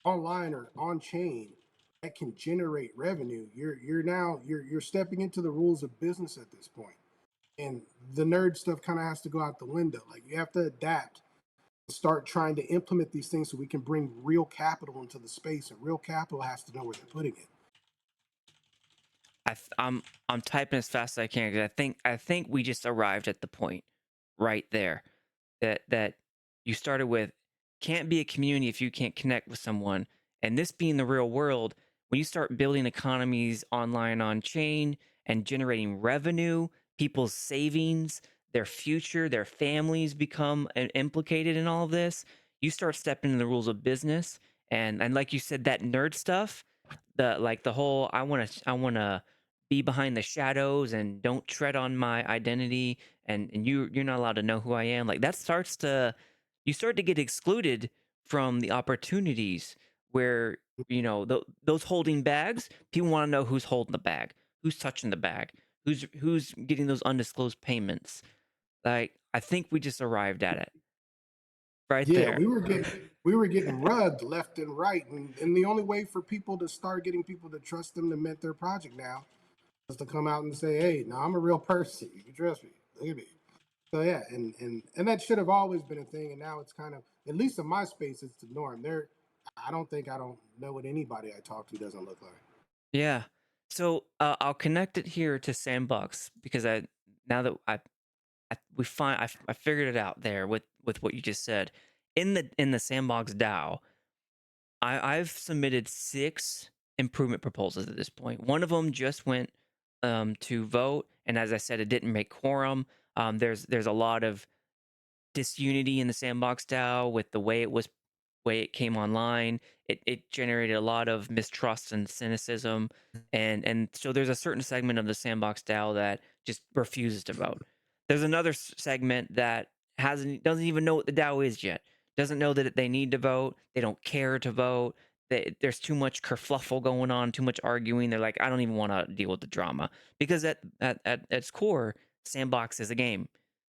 online or on chain that can generate revenue, you're stepping into the rules of business at this point. And the nerd stuff kind of has to go out the window. Like, you have to adapt and start trying to implement these things so we can bring real capital into the space, and real capital has to know where they're putting it. I'm typing as fast as I can because I think we just arrived at the point right there that you started with can't be a community if you can't connect with someone. And this being the real world, when you start building economies online on chain and generating revenue, people's savings, their future, their families become implicated in all of this. You start stepping in the rules of business, and like you said, that nerd stuff, the whole I want to be behind the shadows and don't tread on my identity, and you're not allowed to know who I am. Like that starts to you start to get excluded from the opportunities where those holding bags. People want to know who's holding the bag, who's touching the bag, who's getting those undisclosed payments. Like I think we just arrived at it right Yeah, there. we were getting rugged left and right, and the only way for people to start getting people to trust them to mint their project now is to come out and say, "Hey, now I'm a real person. You can trust me. Look at me." So yeah, and that should have always been a thing, and now it's kind of, at least in my space, it's the norm. I don't know what anybody I talk to doesn't look like. Yeah. So I'll connect it here to Sandbox because I now that I figured it out there with what you just said in the Sandbox DAO. I've submitted 6 improvement proposals at this point. One of them just went to vote, and as I said, it didn't make quorum. There's a lot of disunity in the Sandbox DAO with the way it came online. It generated a lot of mistrust and cynicism, and so there's a certain segment of the Sandbox DAO that just refuses to vote. There's another segment that hasn't doesn't even know what the DAO is yet. Doesn't know that they need to vote. They don't care to vote. There's too much kerfluffle going on, too much arguing. They're like, I don't even want to deal with the drama because at its core, Sandbox is a game.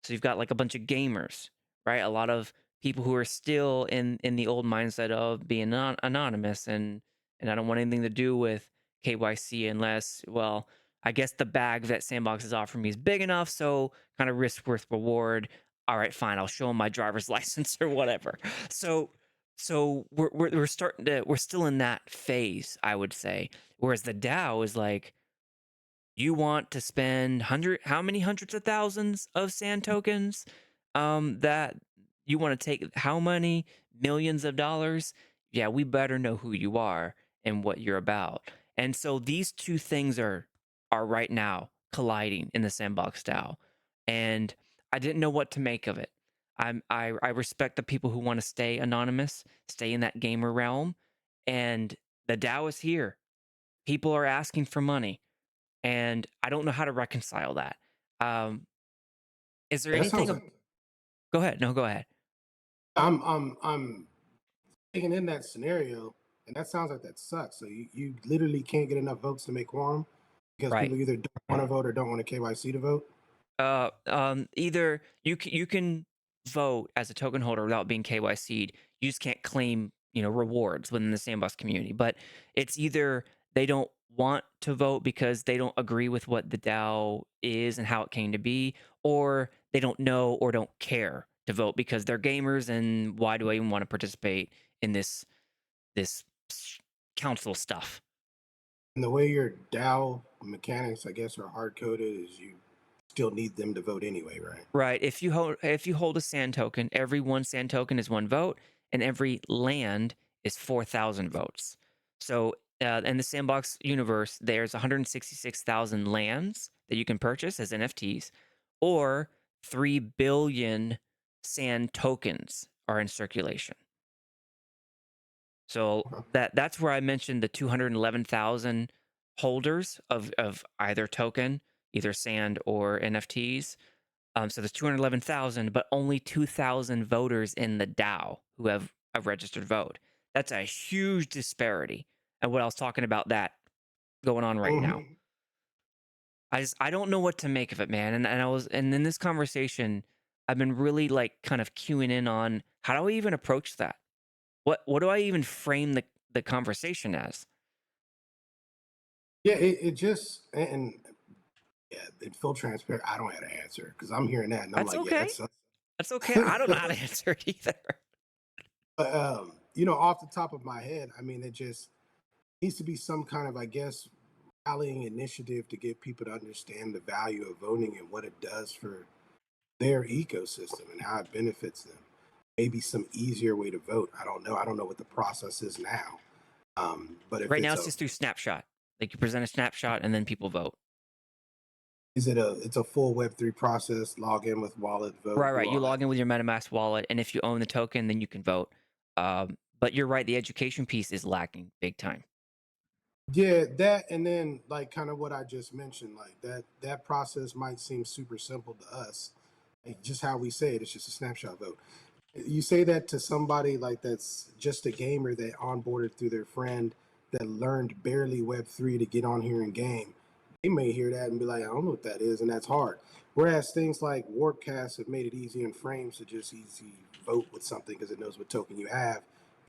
So you've got like a bunch of gamers, right? A lot of people who are still in the old mindset of being anonymous, and I don't want anything to do with KYC unless, well, I guess the bag that Sandbox is offering me is big enough, so kind of risk worth reward. All right, fine, I'll show them my driver's license or whatever. So we're starting to we're still in that phase, I would say. Whereas the DAO is like, you want to spend how many hundreds of thousands of sand tokens, that you want to take how many millions of dollars? Yeah, we better know who you are and what you're about. And so these two things are right now colliding in the Sandbox DAO, and I didn't know what to make of it. I respect the people who want to stay anonymous, stay in that gamer realm, and the DAO is here. People are asking for money, and I don't know how to reconcile that. Um, is there Yeah, that anything? sounds like, Go ahead. No, go ahead. I'm taking in that scenario, and that sounds like that sucks. So you literally can't get enough votes to make quorum because Right. people either don't want to vote or don't want a KYC to vote. Either you can vote as a token holder without being KYC'd. You just can't claim rewards within the Sandbox community. But it's either they don't want to vote because they don't agree with what the DAO is and how it came to be, or they don't know or don't care to vote because they're gamers and why do I even want to participate in this council stuff? And the way your DAO mechanics, I guess, are hard coded is you still need them to vote anyway, right? Right. If you hold a sand token, every one sand token is one vote, and every land is 4,000 votes. So in the Sandbox universe, there's 166,000 lands that you can purchase as NFTs, or 3 billion sand tokens are in circulation. So that's where I mentioned the 211,000 holders of either token, either sand or NFTs. So there's 211,000, but only 2,000 voters in the DAO who have a registered vote. That's a huge disparity. And what I was talking about that going on right now. Mhm. I don't know what to make of it, man. And in this conversation, I've been really like kind of queuing in on how do I even approach that? What do I even frame the conversation as? Yeah, it just and yeah, in full transparent, I don't have an answer because I'm hearing that and I'm That's like, yeah, okay. that sucks. That's okay. I don't know how to answer it either. But off the top of my head, I mean, it just needs to be some kind of, I guess, rallying initiative to get people to understand the value of voting and what it does for their ecosystem and how it benefits them. Maybe some easier way to vote. I don't know. I don't know what the process is now. But if Right now, it's it's a just through snapshot. Like you present a snapshot and then people vote. is it a it's a full Web3 process, log in with wallet, vote, Right, do right. You all that. log in with your MetaMask wallet, and if you own the token, then you can vote. But you're right, the education piece is lacking big time. Yeah, that and then like kind of what I just mentioned, like that process might seem super simple to us. Like just how we say it, it's just a snapshot vote. You say that to somebody like that's just a gamer that onboarded through their friend that learned barely Web3 to get on here and game. They may hear that and be like, I don't know what that is, and that's hard. Whereas things like Warpcast have made it easy in frames to just easy vote with something because it knows what token you have.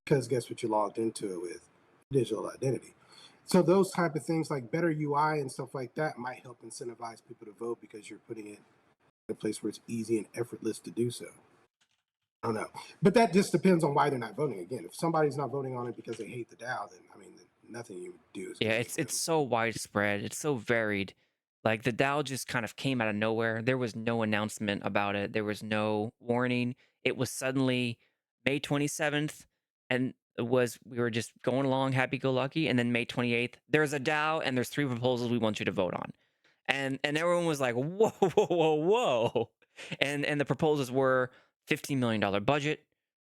Because guess what you logged into it with? Digital identity. So those type of things like better UI and stuff like that might help incentivize people to vote because you're putting it in a place where it's easy and effortless to do so. I don't know, but that just depends on why they're not voting. Again, if somebody's not voting on it because they hate the DAO, then I mean, nothing you do is Yeah, going to change it's them. so widespread. It's so varied. Like the DAO just kind of came out of nowhere. There was no announcement about it. There was no warning. It was suddenly May 27th, and it was we were just going along happy go lucky, and then May 28th, there's a DAO and there's three proposals we want you to vote on. And everyone was like, whoa, whoa, whoa, whoa. And the proposals were $15 million budget,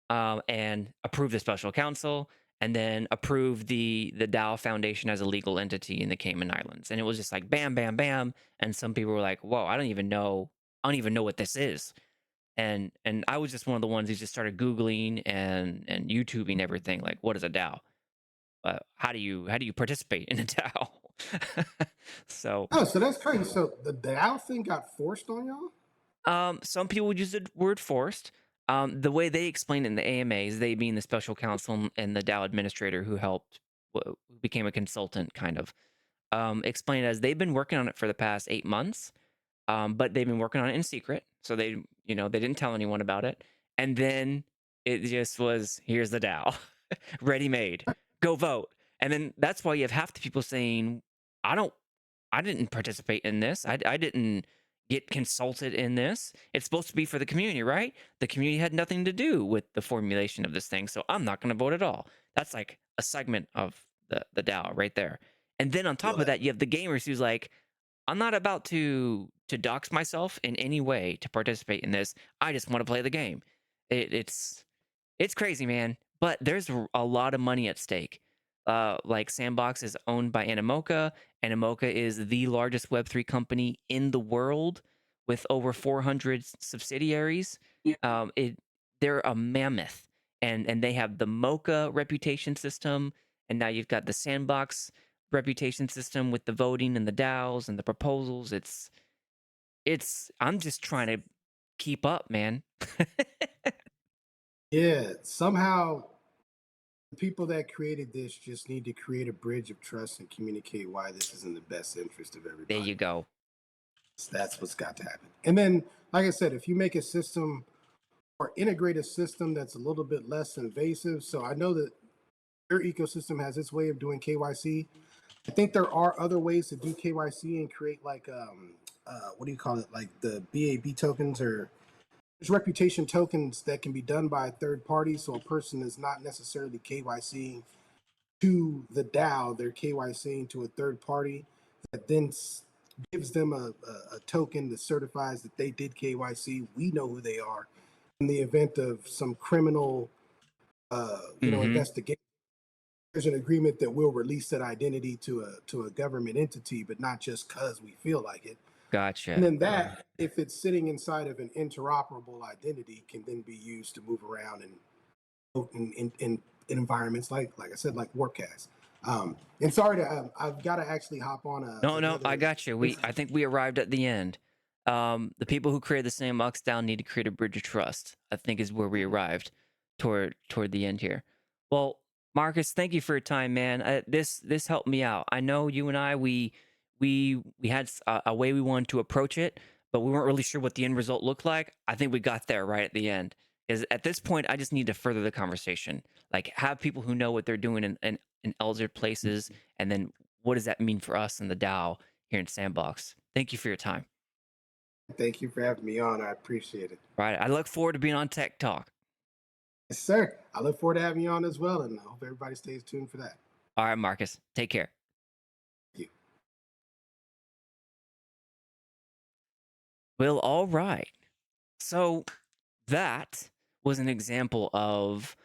and approve the special counsel, and then approve the DAO Foundation as a legal entity in the Cayman Islands. And it was just like bam, bam, bam. And some people were like, "Whoa, I don't even know what this is." And I was just one of the ones who just started Googling and YouTubing everything. Like, what is a DAO? How do you participate in a DAO? So Oh, so that's crazy. So the DAO thing got forced on y'all? some people would use the word forced. The way they explain it in the AMAs, they being the special counsel and the DAO administrator who helped, who became a consultant, kind of, explain it as they've been working on it for the past 8 months, but they've been working on it in secret. So they didn't tell anyone about it. And then it just was, here's the DAO, ready made, go vote. And then that's why you have half the people saying, I don't I didn't participate in this. I didn't get consulted in this. It's supposed to be for the community, right? The community had nothing to do with the formulation of this thing, so I'm not going to vote at all. That's like a segment of the DAO right there. And then on top Feel of that? that, you have the gamers who's like, I'm not about to dox myself in any way to participate in this. I just want to play the game. It's crazy, man. But there's a lot of money at stake. Like Sandbox is owned by Animoca. Animoca is the largest Web3 company in the world with over 400 subsidiaries. Yeah. It they're a mammoth, and they have the Mocha reputation system, and now you've got the Sandbox reputation system with the voting and the DAOs and the proposals. It's I'm just trying to keep up, man. Yeah. Somehow, the people that created this just need to create a bridge of trust and communicate why this is in the best interest of There everybody. you go. That's what's got to happen. And then, like I said, if you make a system or integrate a system that's a little bit less invasive, so I know that your ecosystem has its way of doing KYC. I think there are other ways to do KYC and create like what do you call it? Like the BAB tokens or there's reputation tokens that can be done by a third party. So a person is not necessarily KYCing to the DAO, they're KYCing to a third party that then gives them a token that certifies that they did KYC. We know who they are in the event of some criminal, Mhm. investigation. there's an agreement that we'll release that identity to a government entity, but not just because we feel like it. And Gotcha. then that, if it's sitting inside of an interoperable identity, can then be used to move around and in environments like I said, like Warpcast. And sorry to, I've got to actually hop on No, no, I another. got you. I think we arrived at the end. The people who created the Sandbox DAO need to create a bridge of trust, I think is where we arrived toward the end here. Well, Marcus, thank you for your time, man. This helped me out. I know you and I we had a way we wanted to approach it, but we weren't really sure what the end result looked like. I think we got there right at the end. Because at this point, I just need to further the conversation. Like have people who know what they're doing in elder places, and then what does that mean for us in the DAO here in Sandbox? Thank you for your time. Thank you for having me on. I appreciate it. All right. I look forward to being on Tech Talk. Yes, sir. I look forward to having you on as well, and I hope everybody stays tuned for that. All right, Marcus. Take care. Thank you. Well, all right. So that was an example of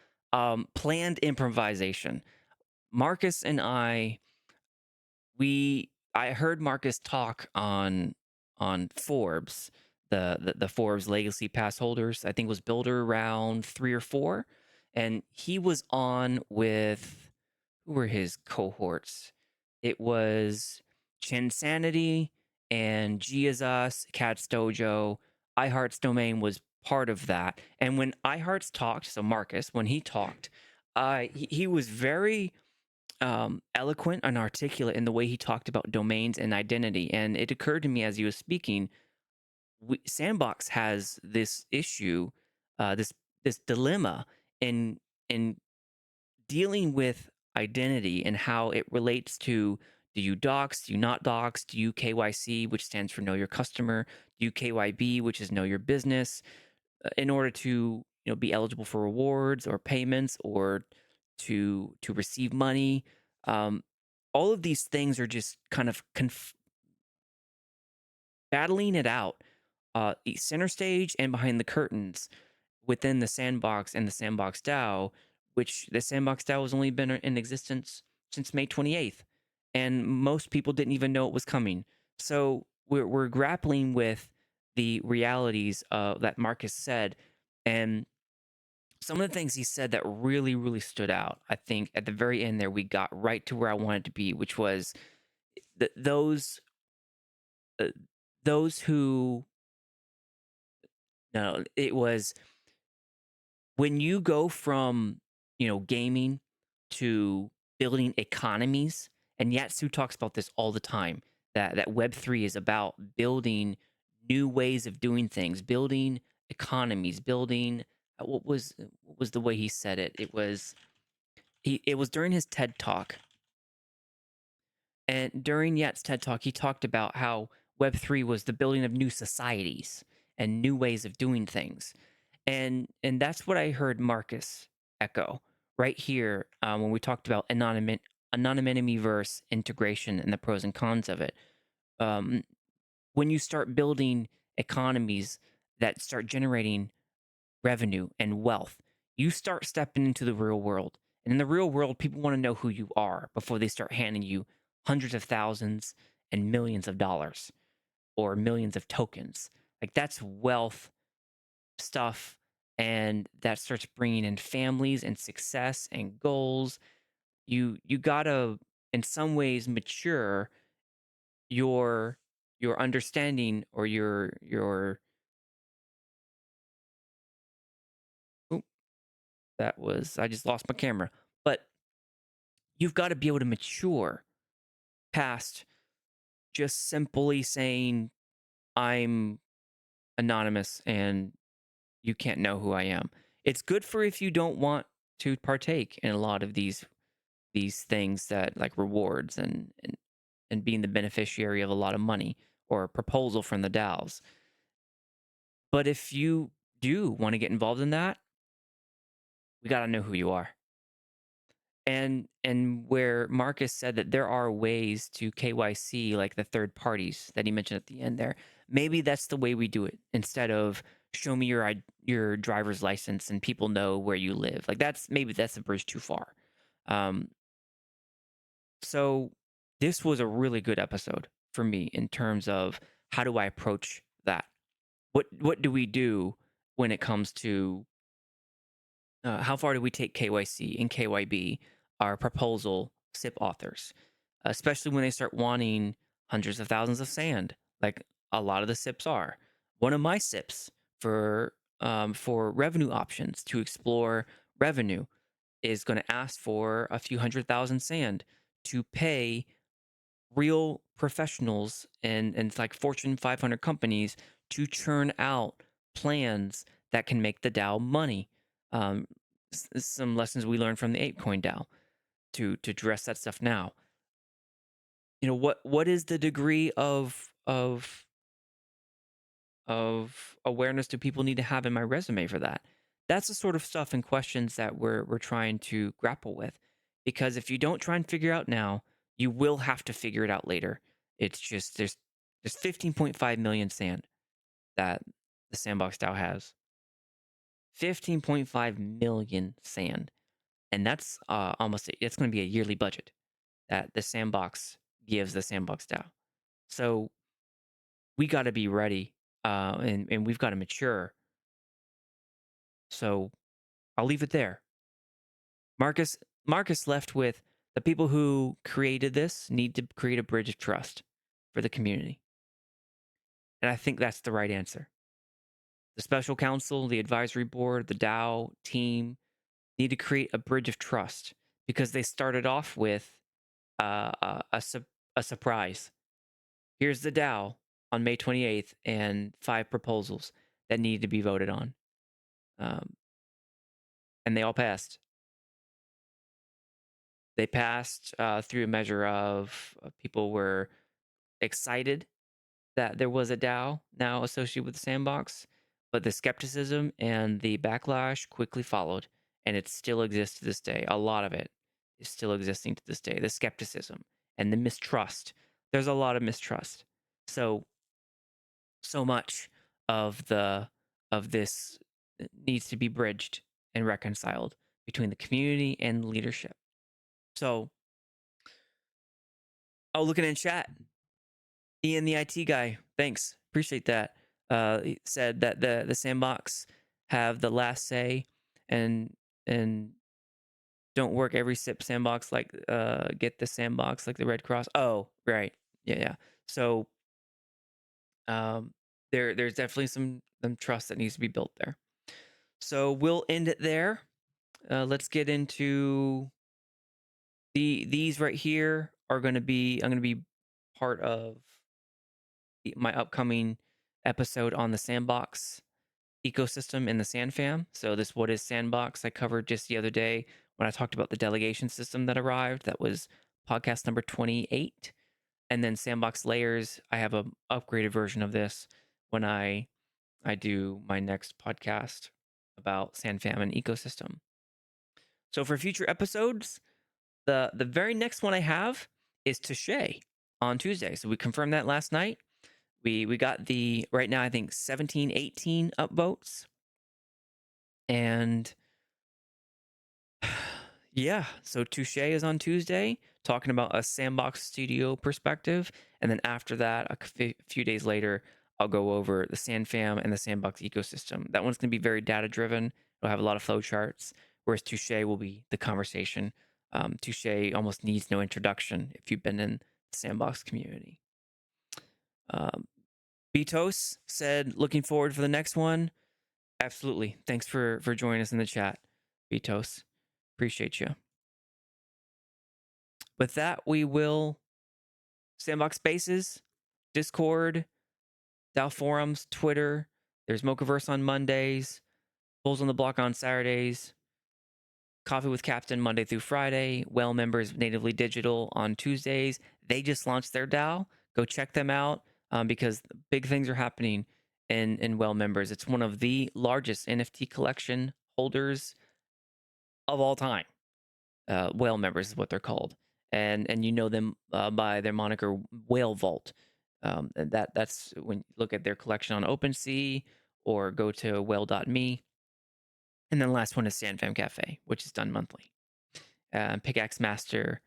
planned improvisation. Marcus and I heard Marcus talk on Forbes, the Forbes Legacy Pass holders. I think it was Builder round 3 or 4, and he was on with who were his cohorts? It was Chinsanity and Giazas, Cat's Dojo. iHeart's domain was part of that. And when iHeart's talked, so Marcus, when he talked, he was very eloquent and articulate in the way he talked about domains and identity. And it occurred to me as he was speaking, Sandbox has this issue, this dilemma in dealing with identity and how it relates to, do you dox, do you not dox, do you KYC, which stands for know your customer, do you KYB, which is know your business, in order to be eligible for rewards or payments or to receive money. All of these things are just kind of battling it out, center stage and behind the curtains within the Sandbox and the Sandbox DAO, which the Sandbox DAO has only been in existence since May 28th, and most people didn't even know it was coming. So we're grappling with the realities that Marcus said, and some of the things he said that really, really stood out. I think at the very end there, we got right to where I wanted to be, which was those uh, those who no, it was when you go from gaming to building economies, and Yatsu talks about this all the time, that Web3 is about building new ways of doing things, building economies, building what was the way he said it? It was during his TED talk. And during Yat's TED talk, he talked about how Web3 was the building of new societies and new ways of doing things. And that's what I heard Marcus echo right here, when we talked about anonymity versus integration and the pros and cons of it. Um, when you start building economies that start generating revenue and wealth, you start stepping into the real world. And in the real world, people want to know who you are before they start handing you hundreds of thousands and millions of dollars or millions of tokens. Like that's wealth stuff, and that starts bringing in families and success and goals. You gotta in some ways mature your understanding or your oop, that was, I just lost my camera. But you've got to be able to mature past just simply saying I'm anonymous and you can't know who I am. It's good for if you don't want to partake in a lot of these things that like rewards and being the beneficiary of a lot of money or a proposal from the DAOs. But if you do want to get involved in that, we got to know who you are. And where Marcus said that there are ways to KYC, like the third parties that he mentioned at the end there, maybe that's the way we do it instead of show me your driver's license and people know where you live. Like that's a bridge too far. Um, So this was a really good episode for me in terms of how do I approach that? What do we do when it comes to how far do we take KYC and KYB, our proposal SIP authors, especially when they start wanting hundreds of thousands of sand, like a lot of the SIPs are. One of my SIPs for revenue options to explore revenue is going to ask for a few 100,000 sand to pay real professionals and like Fortune 500 companies to churn out plans that can make the DAO money. Um, some lessons we learned from the ApeCoin DAO to address that stuff now. What is the degree of awareness do people need to have in my resume for that? That's the sort of stuff and questions that we're trying to grapple with. Because if you don't try and figure out now, you will have to figure it out later. It's just there's 15.5 million sand that the Sandbox DAO has. 15.5 million sand. And that's it's going to be a yearly budget that the Sandbox gives the Sandbox DAO. So we got to be ready, and we've got to mature. So I'll leave it there. Marcus left with the people who created this need to create a bridge of trust for the community. And I think that's the right answer. The special counsel, the advisory board, the DAO team need to create a bridge of trust because they started off with a surprise. Here's the DAO on May 28th and 5 proposals that needed to be voted on. And they all passed. They passed through a measure of people were excited that there was a DAO now associated with the Sandbox, but the skepticism and the backlash quickly followed, and it still exists to this day. A lot of it is still existing to this day. The skepticism and the mistrust. There's a lot of mistrust. So much of this needs to be bridged and reconciled between the community and leadership. So, looking in chat, Ian, the IT guy, thanks, appreciate that. He said that the Sandbox have the last say, and don't work every SIP Sandbox like get the Sandbox like the Red Cross. Oh, right, yeah. So, there's definitely some trust that needs to be built there. So we'll end it there. Let's get into these right here are going to be I'm going to be part of my upcoming episode on the Sandbox ecosystem in the SandFam. So this what is Sandbox I covered just the other day when I talked about the delegation system that arrived. That was podcast number 28. And then Sandbox Layers, I have a upgraded version of this when I do my next podcast about SandFam and ecosystem. So for future episodes, the very next one I have is Touche on Tuesday. So we confirmed that last night. We got the right now I think 17, 18 upvotes. And yeah, so Touche is on Tuesday, talking about a Sandbox Studio perspective. And then after that, a few days later, I'll go over the SandFam and the Sandbox ecosystem. That one's going to be very data driven. It'll have a lot of flow charts, whereas Touche will be the conversation. Touche almost needs no introduction if you've been in the Sandbox community. Betos said, looking forward for the next one. Absolutely. Thanks for joining us in the chat, Betos. Appreciate you. With that, we will Sandbox Spaces, Discord, DAO forums, Twitter. There's Mochaverse on Mondays, Bulls on the Block on Saturdays, Coffee with Captain Monday through Friday, Well Members Natively Digital on Tuesdays. They just launched their DAO. Go check them out because big things are happening in Well Members. It's one of the largest NFT collection holders of all time. Whale members is what they're called, and you know them by their moniker Whale Vault. And that's when you look at their collection on OpenSea or go to whale.me. And then the last one is SandFam Cafe, which is done monthly. Pickaxe Master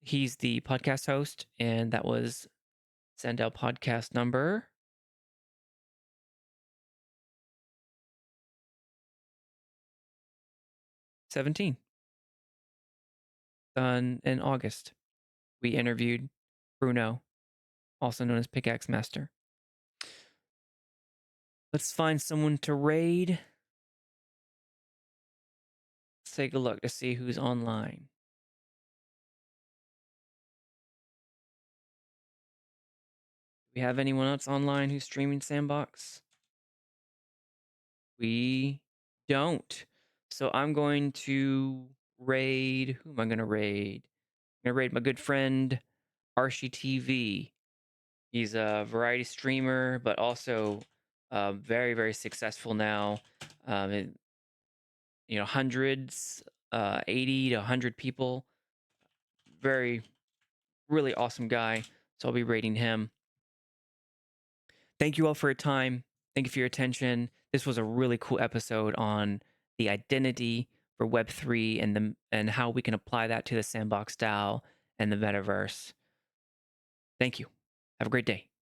he's the podcast host, and that was SANDDAO Podcast number 17, done in August. We interviewed Bruno, also known as Pickaxe Master. Let's find someone to raid. Let's take a look to see who's online. Do we have anyone else online who's streaming Sandbox? We don't. So I'm going to raid. Who am I going to raid? I'm going to raid my good friend, Archie TV. He's a variety streamer, but also very, very successful now. Hundreds, 80 to 100 people. Very, really awesome guy. So I'll be rating him. Thank you all for your time. Thank you for your attention. This was a really cool episode on the identity for Web3 and how we can apply that to the Sandbox DAO and the metaverse. Thank you. Have a great day.